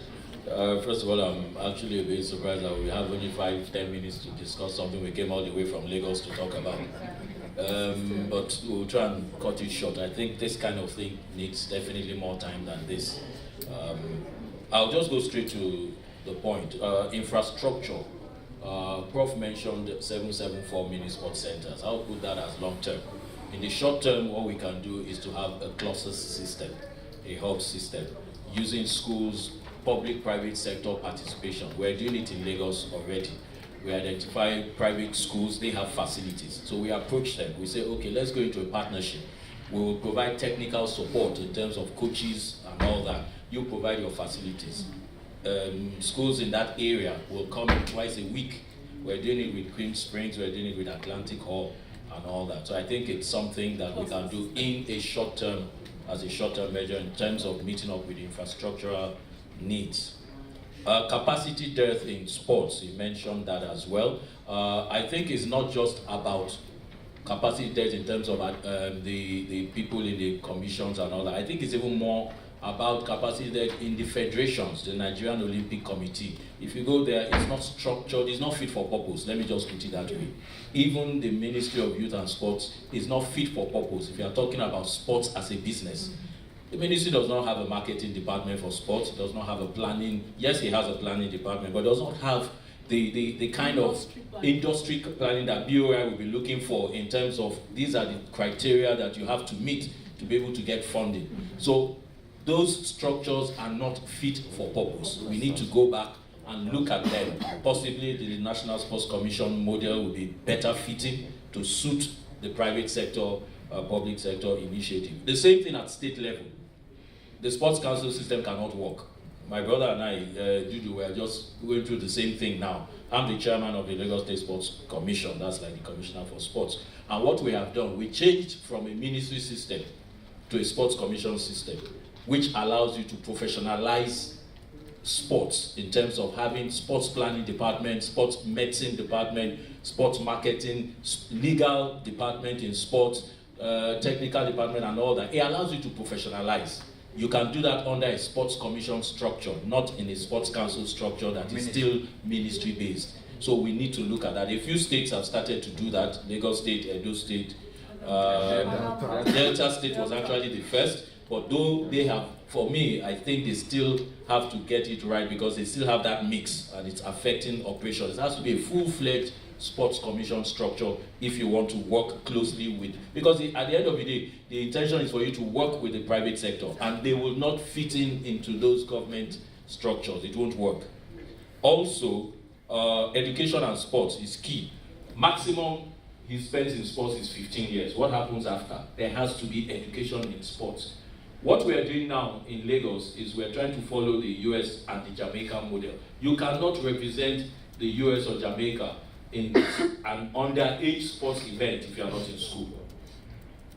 Speaker 15: First of all, I'm actually a bit surprised that we have only 5-10 minutes to discuss something we came all the way from Lagos to talk about. But we'll try and cut it short. I think this kind of thing needs definitely more time than this. I'll just go straight to the point. Infrastructure. Prof mentioned 774 mini sports centers. I'll put that as long term. In the short term, what we can do is to have a cluster system, a hub system, using schools, public-private sector participation. We're doing it in Lagos already. We identify private schools, they have facilities. So we approach them, we say, okay, let's go into a partnership. We will provide technical support in terms of coaches and all that. You provide your facilities. Schools in that area will come in twice a week. We're doing it with Queen Springs, we're doing it with Atlantic Hall and all that. So I think it's something that we can do in a short term, as a short-term measure in terms of meeting up with infrastructural needs. Capacity dearth in sports, you mentioned that as well. I think it's not just about capacity dearth in terms of the people in the commissions and all that. I think it's even more about capacity dearth in the federations, the Nigerian Olympic Committee. If you go there, it's not structured, it's not fit for purpose. Let me just put it that way. Even the Ministry of Youth and Sports is not fit for purpose. If you are talking about sports as a business, the ministry does not have a marketing department for sports, it does not have a planning, yes, it has a planning department, but does not have the kind of industry planning that BOI will be looking for in terms of these are the criteria that you have to meet to be able to get funding. So those structures are not fit for purpose. We need to go back and look at them. Possibly the National Sports Commission model will be better fitting to suit the private sector, public sector initiative. The same thing at state level. The sports council system cannot work. My brother and I, Dudu, we are just going through the same thing now. I'm the chairman of the Lagos State Sports Commission, that's like the commissioner for sports. And what we have done, we changed from a ministry system to a sports commission system, which allows you to professionalize sports in terms of having sports planning department, sports medicine department, sports marketing, legal department in sports, technical department and all that. It allows you to professionalize. You can do that under a sports commission structure, not in a sports council structure that is still ministry based. So we need to look at that. A few states have started to do that. Lagos State, Edo State, Delta State was actually the first, but though they have, for me, I think they still have to get it right because they still have that mix and it's affecting operations. It has to be a full-fledged sports commission structure if you want to work closely with, because at the end of the day, the intention is for you to work with the private sector and they will not fit into those government structures. It won't work. Also, education and sports is key. Maximum he spends in sports is 15 years. What happens after? There has to be education in sports. What we are doing now in Lagos is we are trying to follow the US and the Jamaican model. You cannot represent the US or Jamaica in an underage sports event if you are not in school.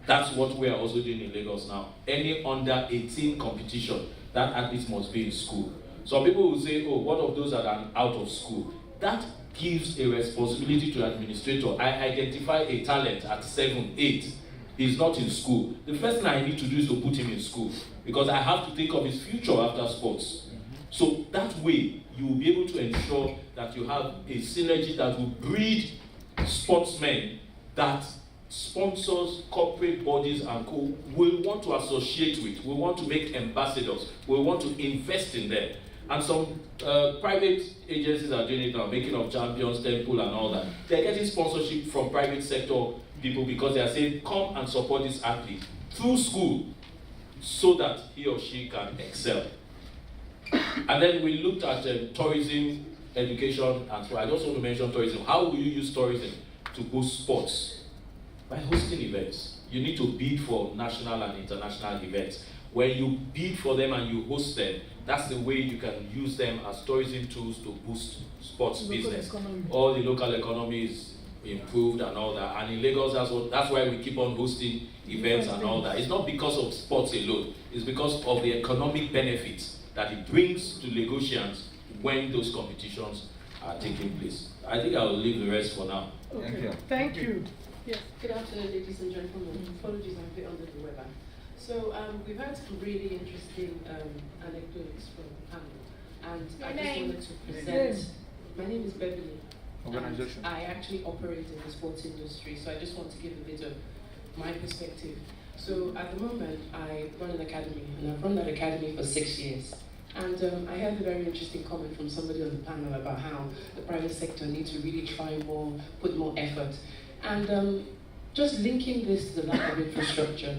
Speaker 15: That's what we are also doing in Lagos now. Any under 18 competition, that athlete must be in school. Some people will say, oh, what of those that are out of school? That gives a responsibility to administrator. I identify a talent at 7, 8. He's not in school. The first thing I need to do is to put him in school because I have to think of his future after sports. So that way, you will be able to ensure that you have a synergy that will breed sportsmen that sponsors, corporate bodies and co will want to associate with, will want to make ambassadors, will want to invest in them. And some private agencies are doing it now, making of champions, Temple and all that. They're getting sponsorship from private sector people because they are saying, come and support this athlete through school so that he or she can excel. And then we looked at tourism, education, and so I just want to mention tourism. How will you use tourism to boost sports? By hosting events. You need to bid for national and international events. When you bid for them and you host them, that's the way you can use them as tourism tools to boost sports business. All the local economy is improved and all that. And in Lagos, that's why we keep on hosting events and all that. It's not because of sports alone. It's because of the economic benefits that it brings to Lagosians when those competitions are taking place. I think I'll leave the rest for now.
Speaker 4: Okay. Thank you.
Speaker 16: Yes. Good afternoon, ladies and gentlemen. Apologies, I'm a bit under the weather. So we've had some really interesting anecdotes from the panel, and I just wanted to present. My name is Beverly. Organization. I actually operate in the sports industry, so I just want to give a bit of my perspective. So at the moment, I run an academy, and I've run that academy for 6 years. And I heard a very interesting comment from somebody on the panel about how the private sector needs to really try more, put more effort. And just linking this to the lack of infrastructure,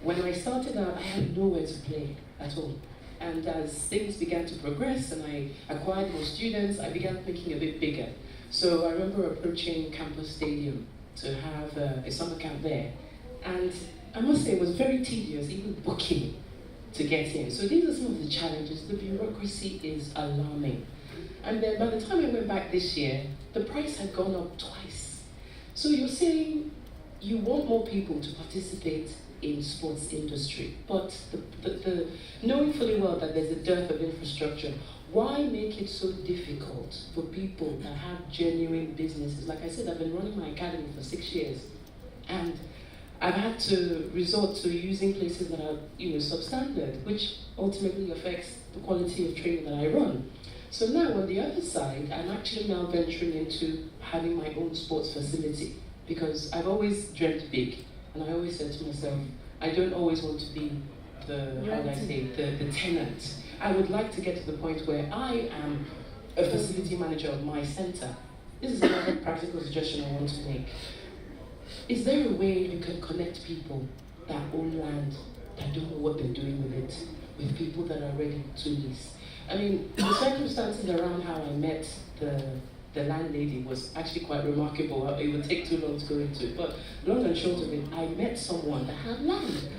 Speaker 16: when I started out, I had nowhere to play at all. And as things began to progress and I acquired more students, I began thinking a bit bigger. So I remember approaching Campus Stadium to have a summer camp there. And I must say it was very tedious, even booking to get in. So these are some of the challenges. The bureaucracy is alarming. And then by the time I went back this year, the price had gone up twice. So you're saying you want more people to participate in sports industry, but the knowing fully well that there's a dearth of infrastructure, why make it so difficult for people that have genuine businesses? Like I said, I've been running my academy for 6 years, and I've had to resort to using places that are, substandard, which ultimately affects the quality of training that I run. So now on the other side, I'm actually now venturing into having my own sports facility, because I've always dreamt big. And I always said to myself, I don't always want to be the tenant. I would like to get to the point where I am a facility manager of my center. This is another practical suggestion I want to make. Is there a way you can connect people that own land, that don't know what they're doing with it, with people that are ready to lease? I mean, the circumstances around how I met the landlady was actually quite remarkable. It would take too long to go into it, but long and short of it, I met someone that had land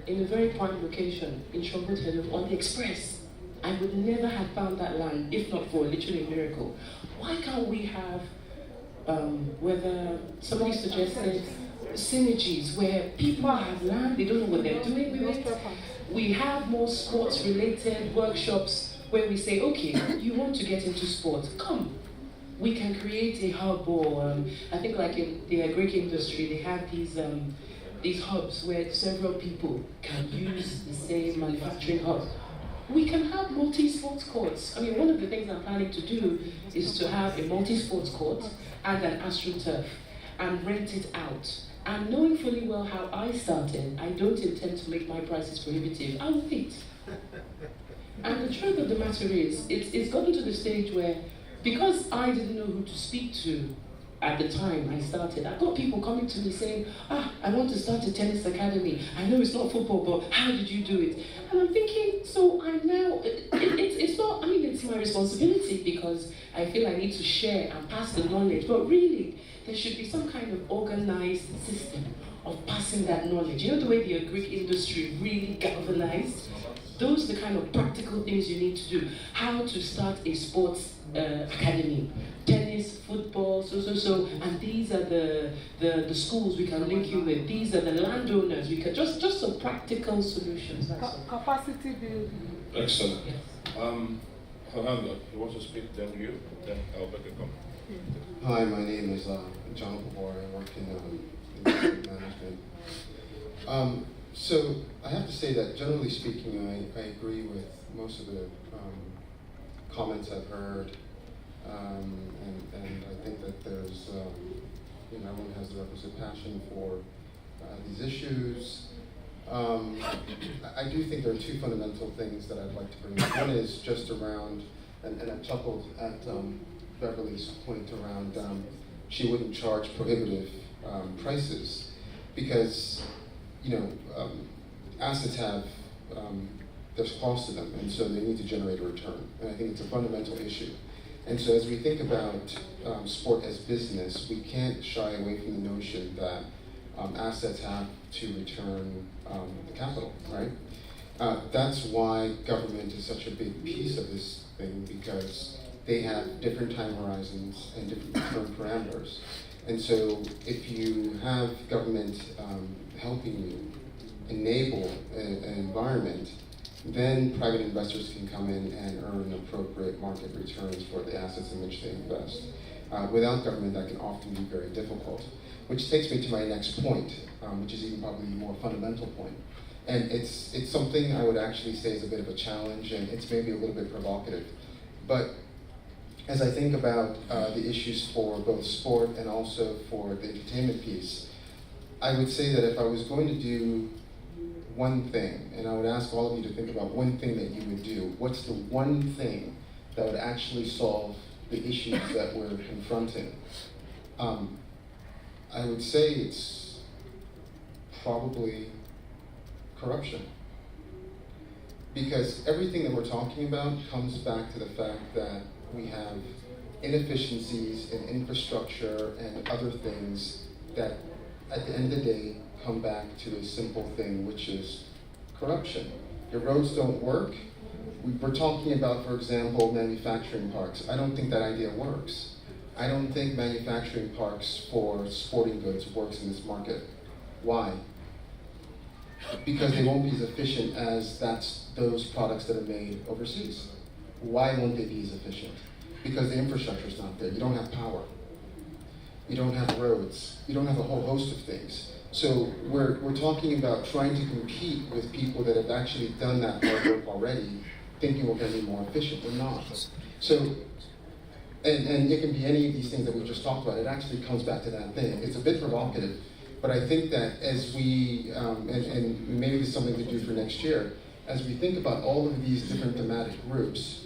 Speaker 16: in a very prime location in Shogun on the Express. I would never have found that land if not for literally a miracle. Why can't we have, whether somebody suggested synergies where people have land, they don't know what they're doing with it. We have more sports-related workshops where we say, okay, you want to get into sport, come. We can create a hub, or I think like in the Greek industry, they have these hubs where several people can use the same manufacturing hub. We can have multi-sports courts. I mean, one of the things I'm planning to do is to have a multi-sports court and an AstroTurf and rent it out. And knowing fully well how I started, I don't intend to make my prices prohibitive. I'll wait. And the truth of the matter is, it's gotten to the stage where, because I didn't know who to speak to at the time I started, I got people coming to me saying, I want to start a tennis academy. I know it's not football, but how did you do it? And I'm thinking, so I'm now, it's not, I mean, it's my responsibility because I feel I need to share and pass the knowledge, but really, there should be some kind of organized system of passing that knowledge. You know the way the Greek industry really galvanized? Those are the kind of practical things you need to do. How to start a sports academy. Tennis, football, so, and these are the schools we can link you with. These are the landowners. We can just some practical solutions.
Speaker 4: Capacity building.
Speaker 1: Excellent. Fernando, you want to speak, then you, then I'll make a comment.
Speaker 17: Hi, my name is John Pavor. I work in management. So I have to say that generally speaking, I agree with most of the comments I've heard, and I think that there's, everyone has the requisite passion for these issues. I do think there are two fundamental things that I'd like to bring up. One is just around, and I chuckled at Beverly's point around she wouldn't charge prohibitive prices because assets have, there's cost to them, and so they need to generate a return. And I think it's a fundamental issue. And so as we think about sport as business, we can't shy away from the notion that assets have to return the capital, right? That's why government is such a big piece of this thing, because they have different time horizons and different return parameters. And so if you have government helping you enable an environment, then private investors can come in and earn appropriate market returns for the assets in which they invest. Without government, that can often be very difficult. Which takes me to my next point, which is even probably a more fundamental point. And it's something I would actually say is a bit of a challenge, and it's maybe a little bit provocative. But as I think about the issues for both sport and also for the entertainment piece, I would say that if I was going to do one thing, and I would ask all of you to think about one thing that you would do, what's the one thing that would actually solve the issues that we're confronting? I would say it's probably corruption. Because everything that we're talking about comes back to the fact that we have inefficiencies in infrastructure and other things that at the end of the day come back to a simple thing, which is corruption. Your roads don't work. We're talking about, for example, manufacturing parks. I don't think that idea works. I don't think manufacturing parks for sporting goods works in this market. Why? Because they won't be as efficient as those products that are made overseas. Why won't they be as efficient? Because the infrastructure is not there. You don't have power. You don't have roads. You don't have a whole host of things. So we're talking about trying to compete with people that have actually done that hard work already, thinking we're going to be more efficient. We're not. So, and it can be any of these things that we just talked about. It actually comes back to that thing. It's a bit provocative, but I think that as we, and maybe this is something to do for next year, as we think about all of these different thematic groups,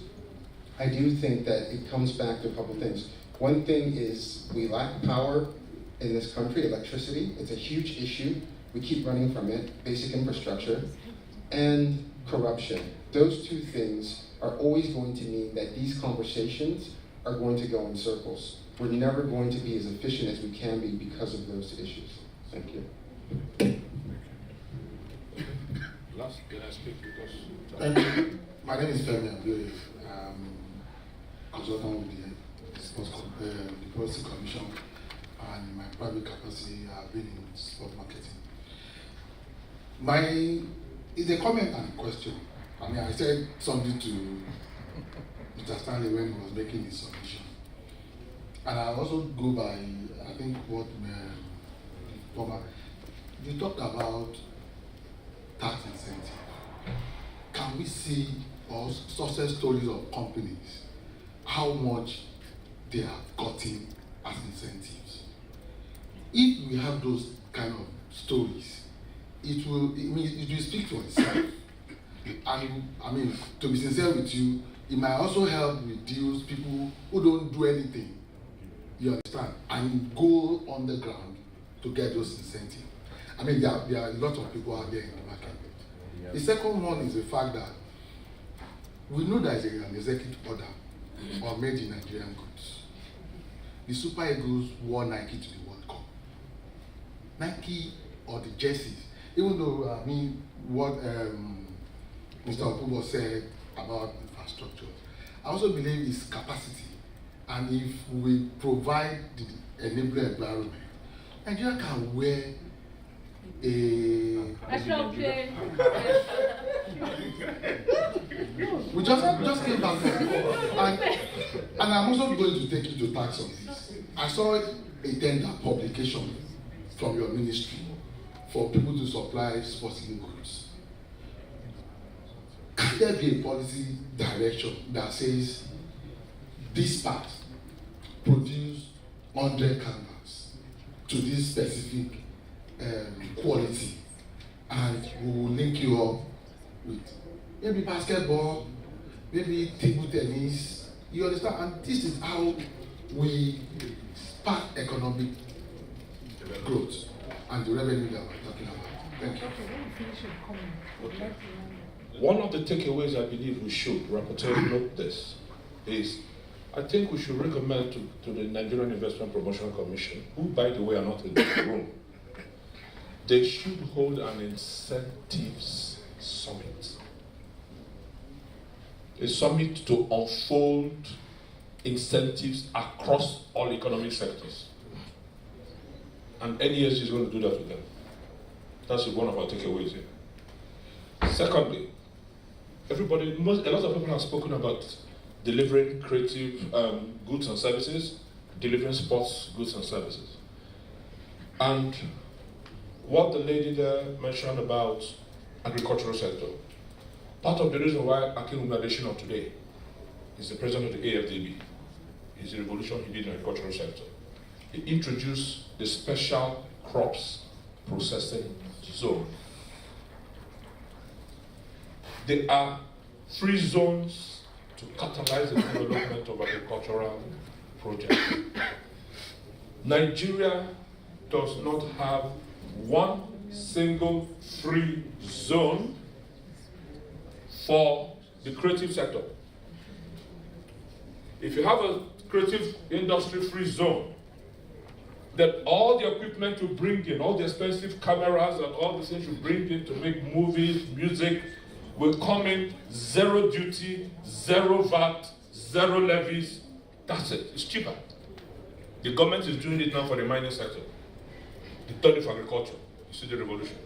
Speaker 17: I do think that it comes back to a couple things. One thing is we lack power in this country, electricity. It's a huge issue. We keep running from it. Basic infrastructure and corruption. Those two things are always going to mean that these conversations are going to go in circles. We're never going to be as efficient as we can be because of those issues. Thank you.
Speaker 1: Last, can I speak because?
Speaker 7: Thank you. My name is Femi Abdul. Consultant with the Policy Commission, and in my private capacity, I've been in sport marketing. It's a comment and a question. I mean, I said something to Mr. Stanley when he was making his submission. And I also go by, I think, what you talked about tax incentive. Can we see or success stories of companies, how much they have gotten as incentives? If we have those kind of stories, it will speak for itself. And I mean, to be sincere with you, it might also help reduce people who don't do anything, you understand, and go on the ground to get those incentives. I mean, there are a lot of people out there in the market. Yeah. The second one is the fact that we know there is an executive order on made in Nigerian goods. The Super Eagles wore Nike to the World Cup. Nike or the jerseys, even though, I mean, what Mr. Okubo said about infrastructure, I also believe it's capacity. And if we provide the enabling environment, Nigeria can wear we just came back and I'm also going to take you to tax on this. I saw a tender publication from your ministry for people to supply sporting goods. Can there be a policy direction that says this part produce 100 canvas to this specific quality, and we will link you up with maybe basketball, maybe table tennis, you understand? And this is how we spark economic growth and the revenue that we're talking about. Thank you.
Speaker 1: Okay. One of the takeaways I believe we should rapporteur note this is I think we should recommend to the Nigerian Investment Promotion Commission, who by the way are not in this room, they should hold an incentives summit. A summit to unfold incentives across all economic sectors. And NESG is going to do that with them. That's one of our takeaways here. Secondly, a lot of people have spoken about delivering creative goods and services, delivering sports goods and services. And what the lady there mentioned about agricultural sector, part of the reason why Akin Adesina today is the president of the AFDB is the revolution he did in the agricultural sector. He introduced the special crops processing zone. There are free zones to catalyze the development of agricultural projects. Nigeria does not have one single free zone for the creative sector. If you have a creative industry free zone, then all the equipment you bring in, all the expensive cameras and all the things you bring in to make movies, music, will come in zero duty, zero VAT, zero levies. That's it. It's cheaper. The government is doing it now for the mining sector. The third for agriculture. You see the revolution.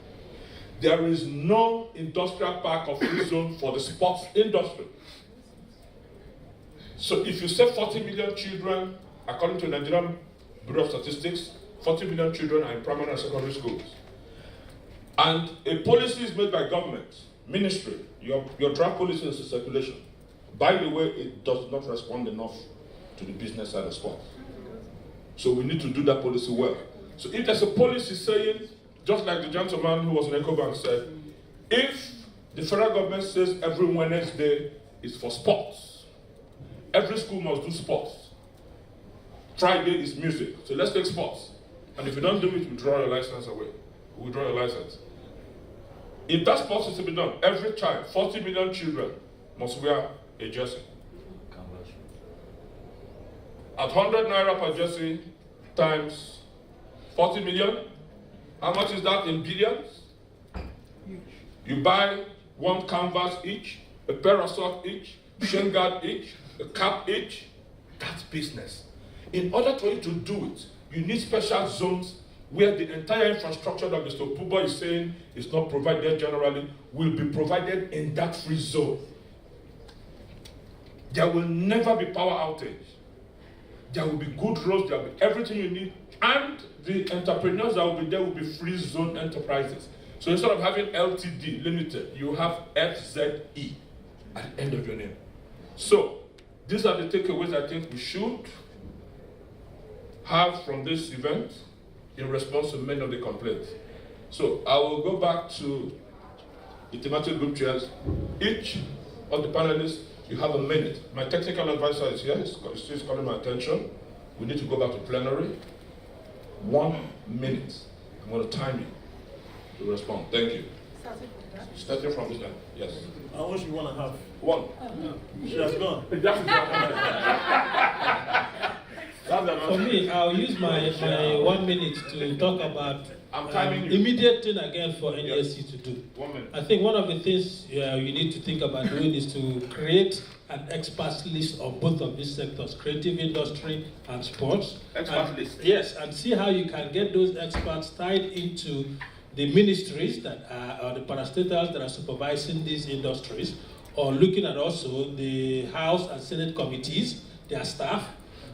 Speaker 1: There is no industrial park or free zone for the sports industry. So if you say 40 million children, according to the Nigerian Bureau of Statistics, 40 million children are in primary and secondary schools. And a policy is made by government, ministry, your draft policy is in circulation. By the way, it does not respond enough to the business side of sports. So we need to do that policy well. So if there's a policy saying, just like the gentleman who was in EcoBank said, if the federal government says every Wednesday is for sports, every school must do sports. Friday is music, so let's take sports. And if you don't do it, we draw your license away. We draw your license. If that sports is to be done, every child, 40 million children, must wear a jersey. At 100 naira per jersey times 40 million, how much is that in billions? You buy one canvas each, a pair of socks each, shin guard each, a cap each. That's business. In order for you to do it, you need special zones where the entire infrastructure that Mr. Puba is saying is not provided generally will be provided in that free zone. There will never be power outage. There will be good roads, there will be everything you need, and the entrepreneurs that will be there will be free zone enterprises. So instead of having LTD, limited, you have FZE at the end of your name. So these are the takeaways I think we should have from this event in response to many of the complaints. So I will go back to the thematic group chairs. Each of the panelists, you have a minute. My technical advisor is here, he's calling my attention. We need to go back to plenary. 1 minute. I'm going to time you to respond. Thank you. Starting from this end. Yes.
Speaker 6: How much you want to have?
Speaker 1: 1.
Speaker 6: She has gone.
Speaker 5: For me, I'll use my 1 minute to talk about immediate thing again for NESG to do.
Speaker 1: 1 minute.
Speaker 5: I think one of the things you need to think about doing is to create an experts list of both of these sectors, creative industry and sports.
Speaker 1: Expert list.
Speaker 5: Yes, and see how you can get those experts tied into the ministries that are, or the parastatals that are supervising these industries, or looking at also the House and Senate committees, their staff,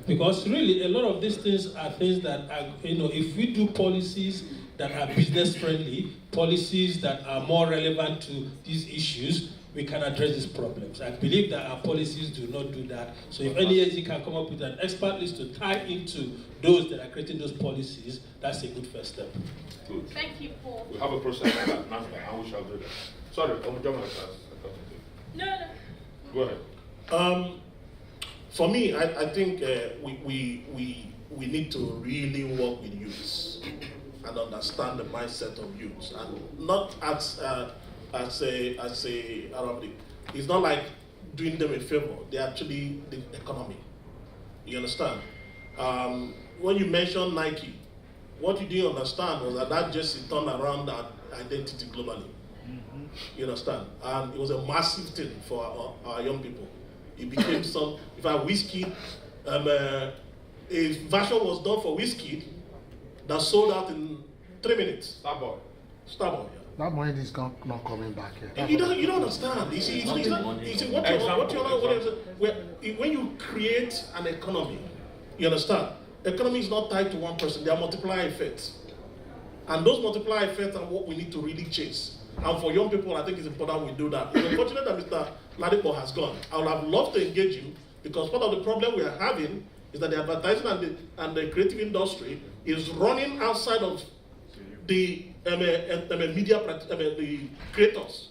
Speaker 5: because really a lot of these things are things that are, if we do policies that are business friendly, policies that are more relevant to these issues, we can address these problems. I believe that our policies do not do that. So if NESG can come up with an expert list to tie into those that are creating those policies, that's a good first step.
Speaker 1: Good.
Speaker 14: Thank you, Paul.
Speaker 1: We have a process for that now, and we shall do that. Sorry, I'm jumping at
Speaker 14: No.
Speaker 1: Go ahead.
Speaker 6: For me, I think we need to really work with youths and understand the mindset of youths, and not as it's not like doing them a favor. They're actually the economy. You understand? When you mentioned Nike, what you didn't understand was that just turned around that identity globally. Mm-hmm. You understand? And it was a massive thing for our young people. It became if I whiskey, a version was done for whiskey that sold out in 3 minutes. Starboy, yeah.
Speaker 18: That money is not coming back here.
Speaker 6: You don't understand. You see, when you create an economy, you understand? Economy is not tied to one person. There are multiplier effects. And those multiplier effects are what we need to really chase. And for young people, I think it's important we do that. It's unfortunate that Mr. Ladipo has gone. I would have loved to engage him, because part of the problem we are having is that the advertising and the creative industry is running outside of the media, the creators.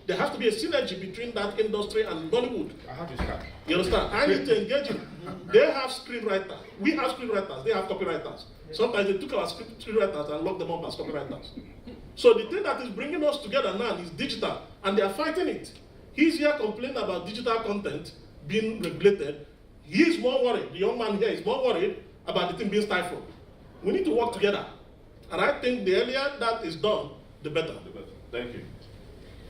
Speaker 6: There has to be a synergy between that industry and Bollywood.
Speaker 1: I have to start.
Speaker 6: You understand? I need to engage him. They have screenwriters. We have screenwriters. They have copywriters. Sometimes they took our screenwriters and locked them up as copywriters. So the thing that is bringing us together now is digital, and they are fighting it. He's here complaining about digital content being regulated. He's more worried. The young man here is more worried about the thing being stifled. We need to work together. And I think the earlier that is done, the better.
Speaker 1: Thank you.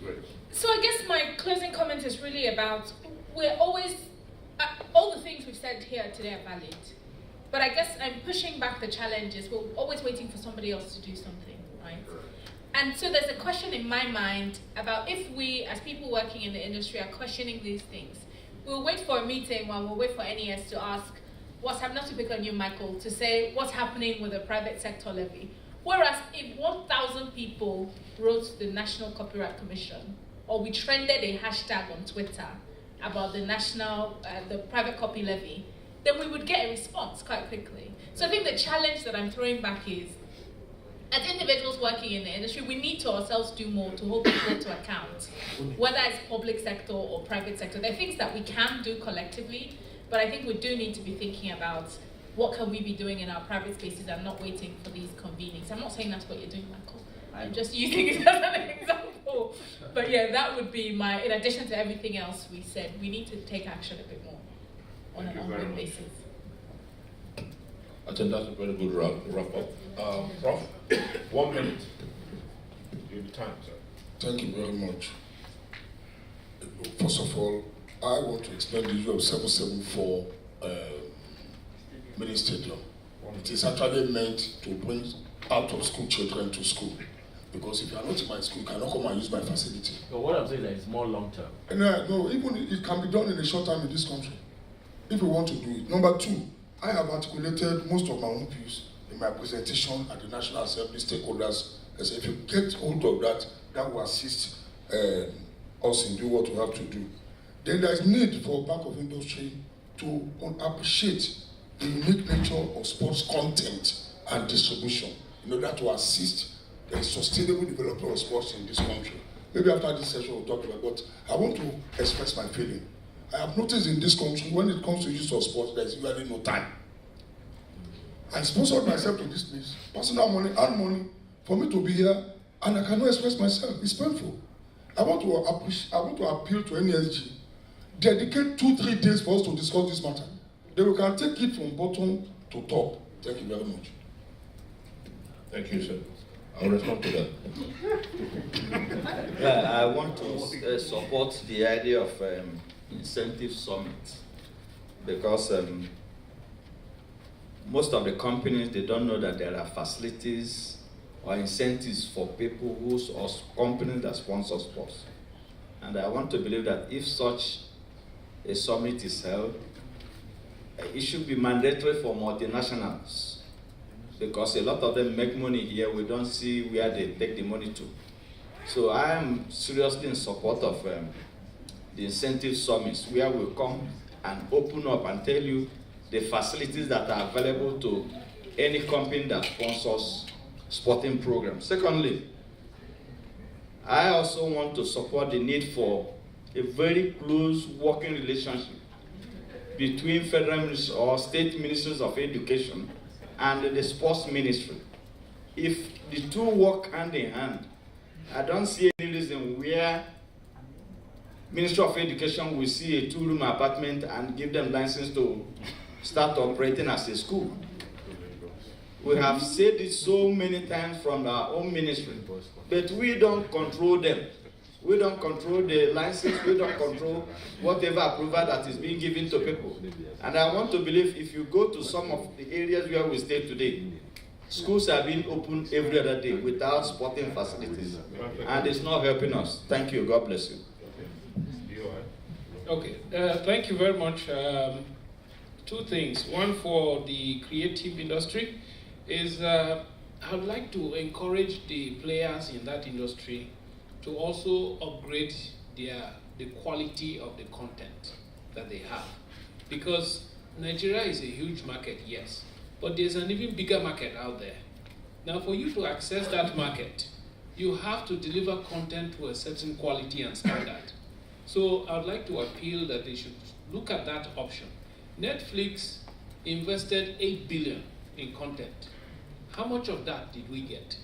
Speaker 1: Great.
Speaker 2: So I guess my closing comment is really about, we're always, all the things we've said here today are valid. But I guess I'm pushing back the challenges. We're always waiting for somebody else to do something, right? And so there's a question in my mind about if we, as people working in the industry, are questioning these things. We'll wait for a meeting while we'll wait for NES to ask what's happening, not to pick on you, Michael, to say what's happening with the private sector levy. Whereas if 1,000 people wrote to the National Copyright Commission, or we trended a hashtag on Twitter about the private copy levy, then we would get a response quite quickly. So I think the challenge that I'm throwing back is, as individuals working in the industry, we need to ourselves do more to hold people to account, whether it's public sector or private sector. There are things that we can do collectively, but I think we do need to be thinking about what can we be doing in our private spaces and not waiting for these convenings. I'm not saying that's what you're doing, Michael. I'm just using it as an example. But yeah, that would be in addition to everything else we said, we need to take action a bit more on an ongoing basis.
Speaker 1: I think that's a very good wrap up. Prof, 1 minute. Give you time, sir.
Speaker 7: Thank you very much. First of all, I want to explain the issue of 774 mini stadium. It is actually meant to bring out of school children to school. Because if you are not in my school, you cannot come and use my facility.
Speaker 15: But what I'm saying is it's more long term.
Speaker 7: No, even it can be done in a short time in this country, if we want to do it. Number two, I have articulated most of my own views in my presentation at the National Assembly stakeholders. I said, if you get hold of that, that will assist us in doing what we have to do. Then there is need for Bank of Industry to appreciate the unique nature of sports content and distribution in order to assist the sustainable development of sports in this country. Maybe after this session we'll talk about it, but I want to express my feeling. I have noticed in this country, when it comes to use of sports, there's usually no time. I sponsored myself to this place, personal money and money, for me to be here, and I cannot express myself. It's painful. I want to appeal to NESG. Dedicate 2-3 days for us to discuss this matter. Then we can take it from bottom to top. Thank you very much.
Speaker 1: Thank you, sir. I'll respond to that.
Speaker 8: Yeah, I want to support the idea of incentive summit, because most of the companies, they don't know that there are facilities or incentives for people or companies that sponsor sports. And I want to believe that if such a summit is held, it should be mandatory for multinationals, because a lot of them make money here. We don't see where they take the money to. So I am seriously in support of the incentive summits, where we come and open up and tell you the facilities that are available to any company that sponsors sporting programs. Secondly, I also want to support the need for a very close working relationship between federal ministers or state ministers of education and the sports ministry. If the two work hand in hand, I don't see any reason where Ministry of Education will see a 2-room apartment and give them license to start operating as a school. We have said it so many times from our own ministry, but we don't control them. We don't control the license, we don't control whatever approval that is being given to people. And I want to believe if you go to some of the areas where we stay today, schools are being opened every other day without sporting facilities. And it's not helping us. Thank you, God bless you.
Speaker 9: Okay, thank you very much. Two things. One, for the creative industry is I would like to encourage the players in that industry to also upgrade the quality of the content that they have. Because Nigeria is a huge market, yes, but there's an even bigger market out there. Now, for you to access that market, you have to deliver content to a certain quality and standard. So I would like to appeal that they should look at that option. Netflix invested $8 billion in content. How much of that did we get?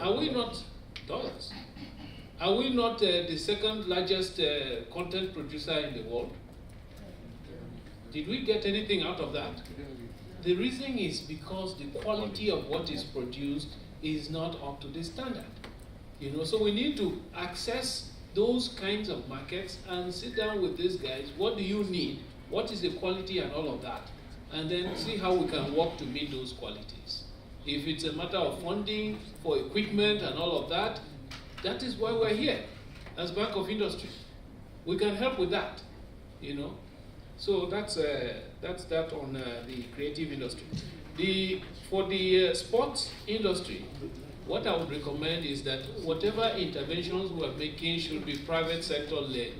Speaker 9: Are we not dollars? Are we not the second largest content producer in the world? Did we get anything out of that? The reason is because the quality of what is produced is not up to the standard. So we need to access those kinds of markets and sit down with these guys. What do you need? What is the quality and all of that? And then see how we can work to meet those qualities. If it's a matter of funding for equipment and all of that, that is why we're here as Bank of Industry. We can help with that, So that's that on the creative industry. For the sports industry, what I would recommend is that whatever interventions we're making should be private sector led.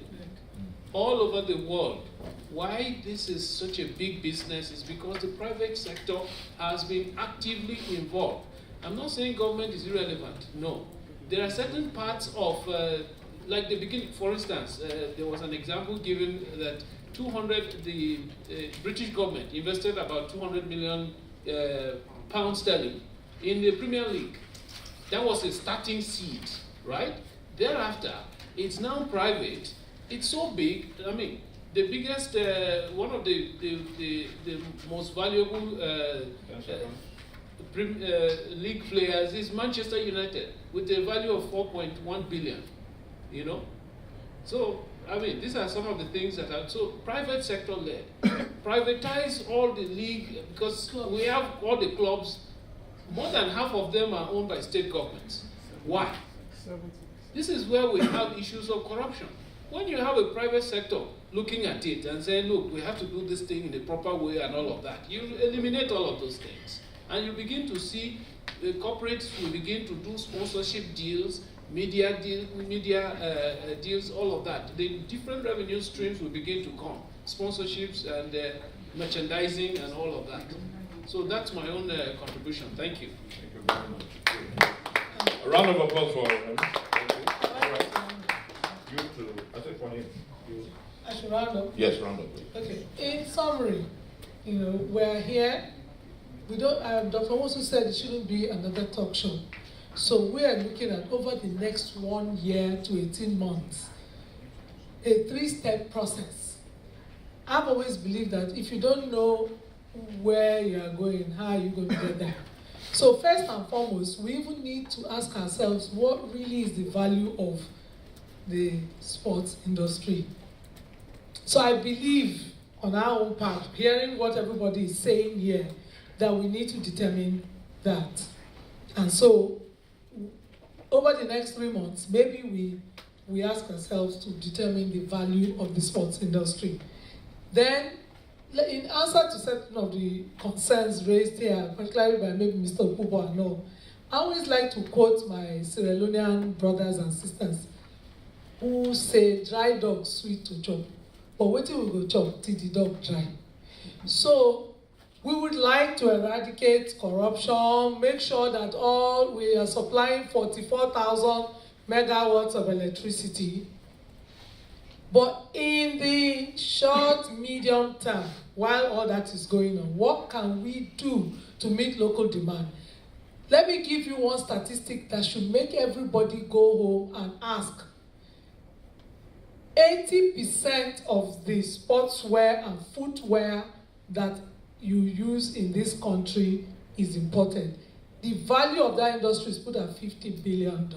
Speaker 9: All over the world, why this is such a big business is because the private sector has been actively involved. I'm not saying government is irrelevant, no. There are certain parts of, like the beginning, for instance, there was an example given that the British government invested about 200 million pounds sterling in the Premier League. That was a starting seed, right? Thereafter, it's now private. It's so big. I mean, the biggest, one of the most valuable league players is Manchester United with a value of 4.1 billion. So I mean, these are some of the things that are so private sector led. Privatize all the league, because we have all the clubs. More than half of them are owned by state governments. Why? This is where we have issues of corruption. When you have a private sector looking at it and saying, look, we have to do this thing in the proper way and all of that, you eliminate all of those things. And you begin to see the corporates will begin to do sponsorship deals, media deals, all of that. The different revenue streams will begin to come. Sponsorships and merchandising and all of that. So that's my own contribution. Thank you.
Speaker 1: Thank you very much. A round of applause for him. You too. I think for him.
Speaker 4: I should round up?
Speaker 1: Yes, round up.
Speaker 4: Okay. In summary, we're here. We don't. Dr. Mosu said it shouldn't be another talk show. So we are looking at over the next 1 year to 18 months, a 3-step process. I've always believed that if you don't know where you are going, how are you going to get there? So first and foremost, we even need to ask ourselves what really is the value of the sports industry. So I believe on our own part, hearing what everybody is saying here, that we need to determine that. And so over the next 3 months, maybe we ask ourselves to determine the value of the sports industry. Then, in answer to certain of the concerns raised here, particularly by maybe Mr. Okubo and all, I always like to quote my Sierra Leonean brothers and sisters who say, dry dog sweet to chop, but wait till we go chop till the dog dry. So, we would like to eradicate corruption, make sure that we are supplying 44,000 megawatts of electricity. But in the short, medium term, while all that is going on, what can we do to meet local demand? Let me give you one statistic that should make everybody go home and ask. 80% of the sportswear and footwear that you use in this country is imported. The value of that industry is put at $50 billion.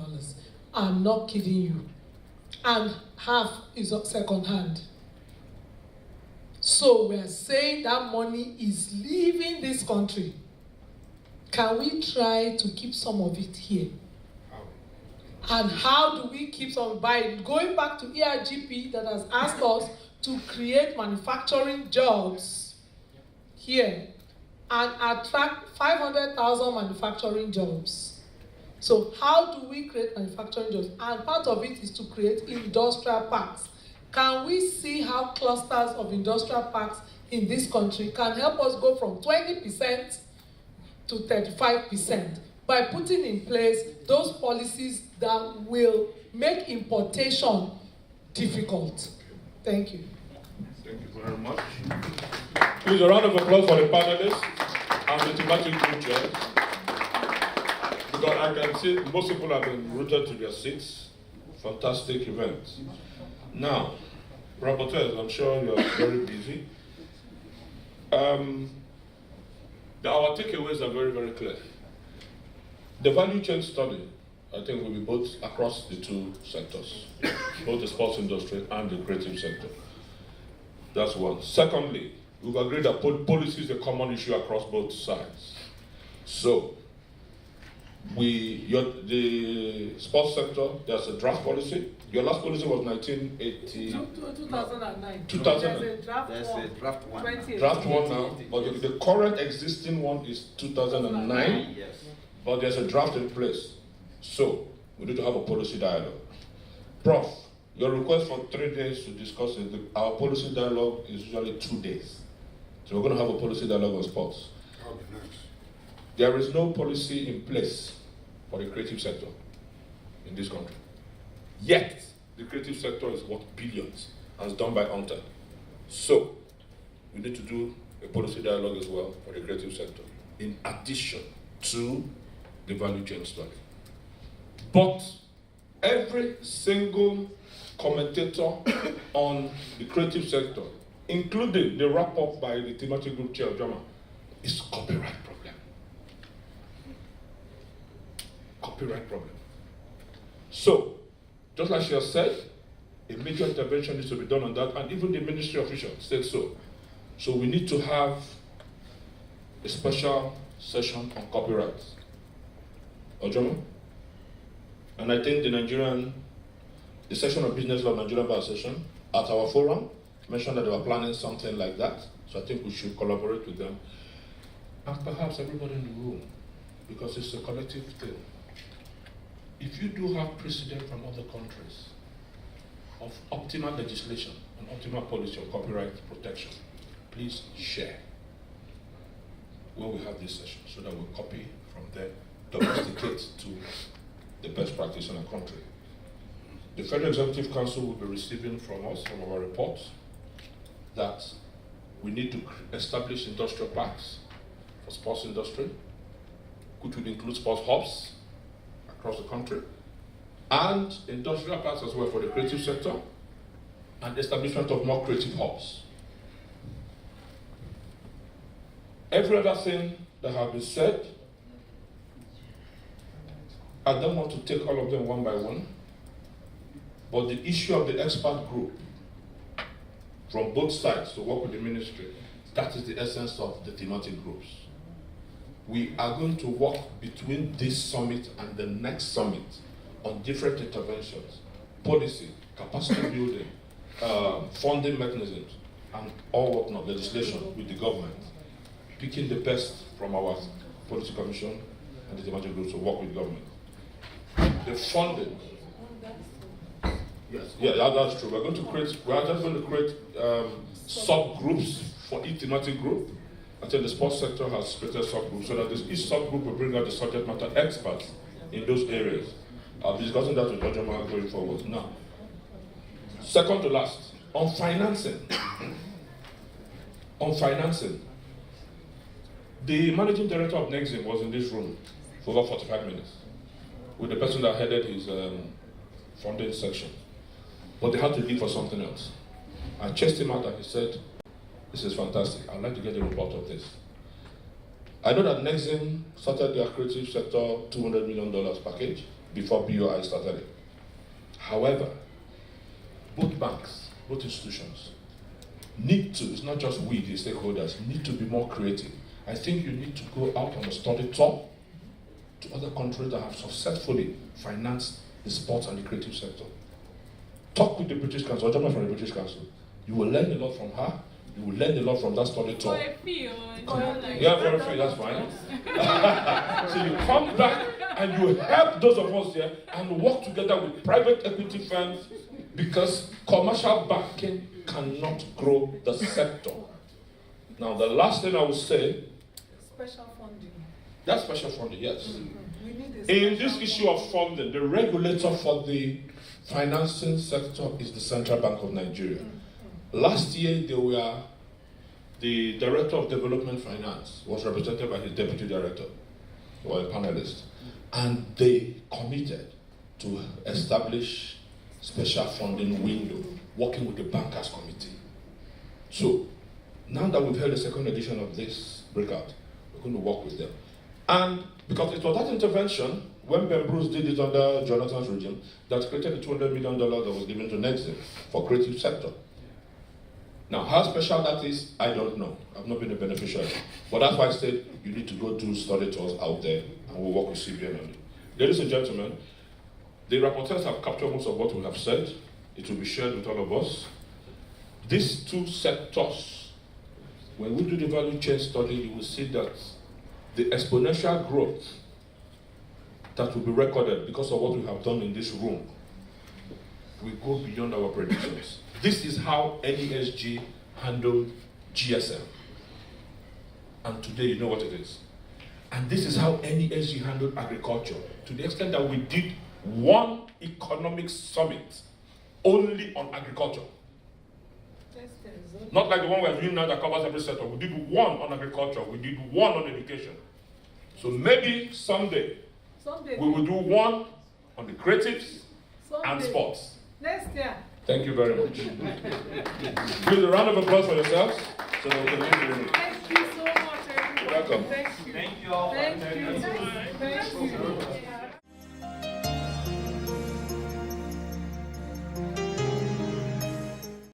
Speaker 4: I'm not kidding you. And half is second hand. So we are saying that money is leaving this country. Can we try to keep some of it here? And how do we keep some by going back to ERGP that has asked us to create manufacturing jobs here and attract 500,000 manufacturing jobs. So how do we create manufacturing jobs? And part of it is to create industrial parks. Can we see how clusters of industrial parks in this country can help us go from 20% to 35% by putting in place those policies that will make importation difficult? Thank you.
Speaker 1: Thank you very much. Please, a round of applause for the panelists and the thematic group chairs. Because I can see most people have been rooted to their seats. Fantastic event. Now, rapporteurs, I'm sure you're very busy. Our takeaways are very, very clear. The value chain study, I think, will be both across the two sectors, both the sports industry and the creative sector. That's one. Secondly, we've agreed that policy is a common issue across both sides. So, the sports sector, there's a draft policy. Your last policy was 1980.
Speaker 4: 2009.
Speaker 1: 2000.
Speaker 8: There's a draft one.
Speaker 1: Draft one now, but the current existing one is 2009.
Speaker 8: Yes.
Speaker 1: But there's a draft in place. So, we need to have a policy dialogue. Prof, your request for 3 days to discuss it, our policy dialogue is usually 2 days. So we're going to have a policy dialogue on sports. There is no policy in place for the creative sector in this country. Yet, the creative sector is worth billions, as done by UNTA. So, we need to do a policy dialogue as well for the creative sector, in addition to the value chain study. But every single commentator on the creative sector, including the wrap-up by the thematic group chair, Jama, is copyright problem. Copyright problem. So, just like she has said, a major intervention needs to be done on that, and even the ministry official said so. So we need to have a special session on copyright. Ojoma? And I think the section of business law of Nigerian Bar Association at our forum mentioned that they were planning something like that. So I think we should collaborate with them. And perhaps everybody in the room, because it's a collective thing. If you do have precedent from other countries of optimal legislation and optimal policy on copyright protection, please share when we have this session so that we'll copy from there, domesticate to the best practice in our country. The Federal Executive Council will be receiving from us, from our reports, that we need to establish industrial parks for sports industry, which would include sports hubs across the country, and industrial parks as well for the creative sector, and establishment of more creative hubs. Every other thing that has been said, I don't want to take all of them one by one, but the issue of the expert group from both sides to work with the ministry, that is the essence of the thematic groups. We are going to work between this summit and the next summit on different interventions, policy, capacity building, funding mechanisms, and all whatnot, legislation with the government, picking the best from our policy commission and the thematic groups to work with government. The funding. Yes, yeah, that's true. We are just going to create subgroups for each thematic group. I think the sports sector has created subgroups so that each subgroup will bring out the subject matter experts in those areas. I'll be discussing that with Dr. Mark going forward. Now, second to last, on financing. On financing. The managing director of NEXIM was in this room for over 45 minutes with the person that headed his funding section. But they had to leave for something else. I chased him out and he said, "This is fantastic. I'd like to get a report of this." I know that NEXIM started their creative sector $200 million package before BOI started it. However, both banks, both institutions, need to, it's not just we, the stakeholders, need to be more creative. I think you need to go out on a study tour to other countries that have successfully financed the sports and the creative sector. Talk with the British Council, or German from the British Council. You will learn a lot from her. You will learn a lot from that study tour. Yeah, very few, that's fine. So you come back and you help those of us here and work together with private equity firms, because commercial banking cannot grow the sector. Now, the last thing I will say,
Speaker 4: Special funding.
Speaker 1: that's special funding, yes. In this issue of funding, the regulator for the financing sector is the Central Bank of Nigeria. Last year, the Director of Development Finance was represented by his Deputy Director, or a panelist, and they committed to establish special funding window, working with the Bankers Committee. So, now that we've held the second edition of this breakout, we're going to work with them. And because it was that intervention, when Ben Bruce did it under Jonathan's regime, that created the $200 million that was given to NEXIM for creative sector. Now, how special that is, I don't know. I've not been a beneficiary. But that's why I said you need to go do study tours out there, and we'll work with CBN on it. Ladies and gentlemen, the rapporteurs have captured most of what we have said. It will be shared with all of us. These two sectors, when we do the value chain study, you will see that the exponential growth that will be recorded because of what we have done in this room will go beyond our predictions. This is how NESG handled GSM. And today you know what it is. And this is how NESG handled agriculture, to the extent that we did one economic summit only on agriculture. Not like the one we're doing now that covers every sector. We did one on agriculture, we did one on education. So maybe someday we will do one on the creatives and sports.
Speaker 4: Next year.
Speaker 1: Thank you very much. Give a round of applause for yourselves so that we can leave the room.
Speaker 4: Thank you so much, everyone.
Speaker 1: Welcome.
Speaker 4: Thank you.
Speaker 12: Thank you all.
Speaker 4: Thank you. Thank you.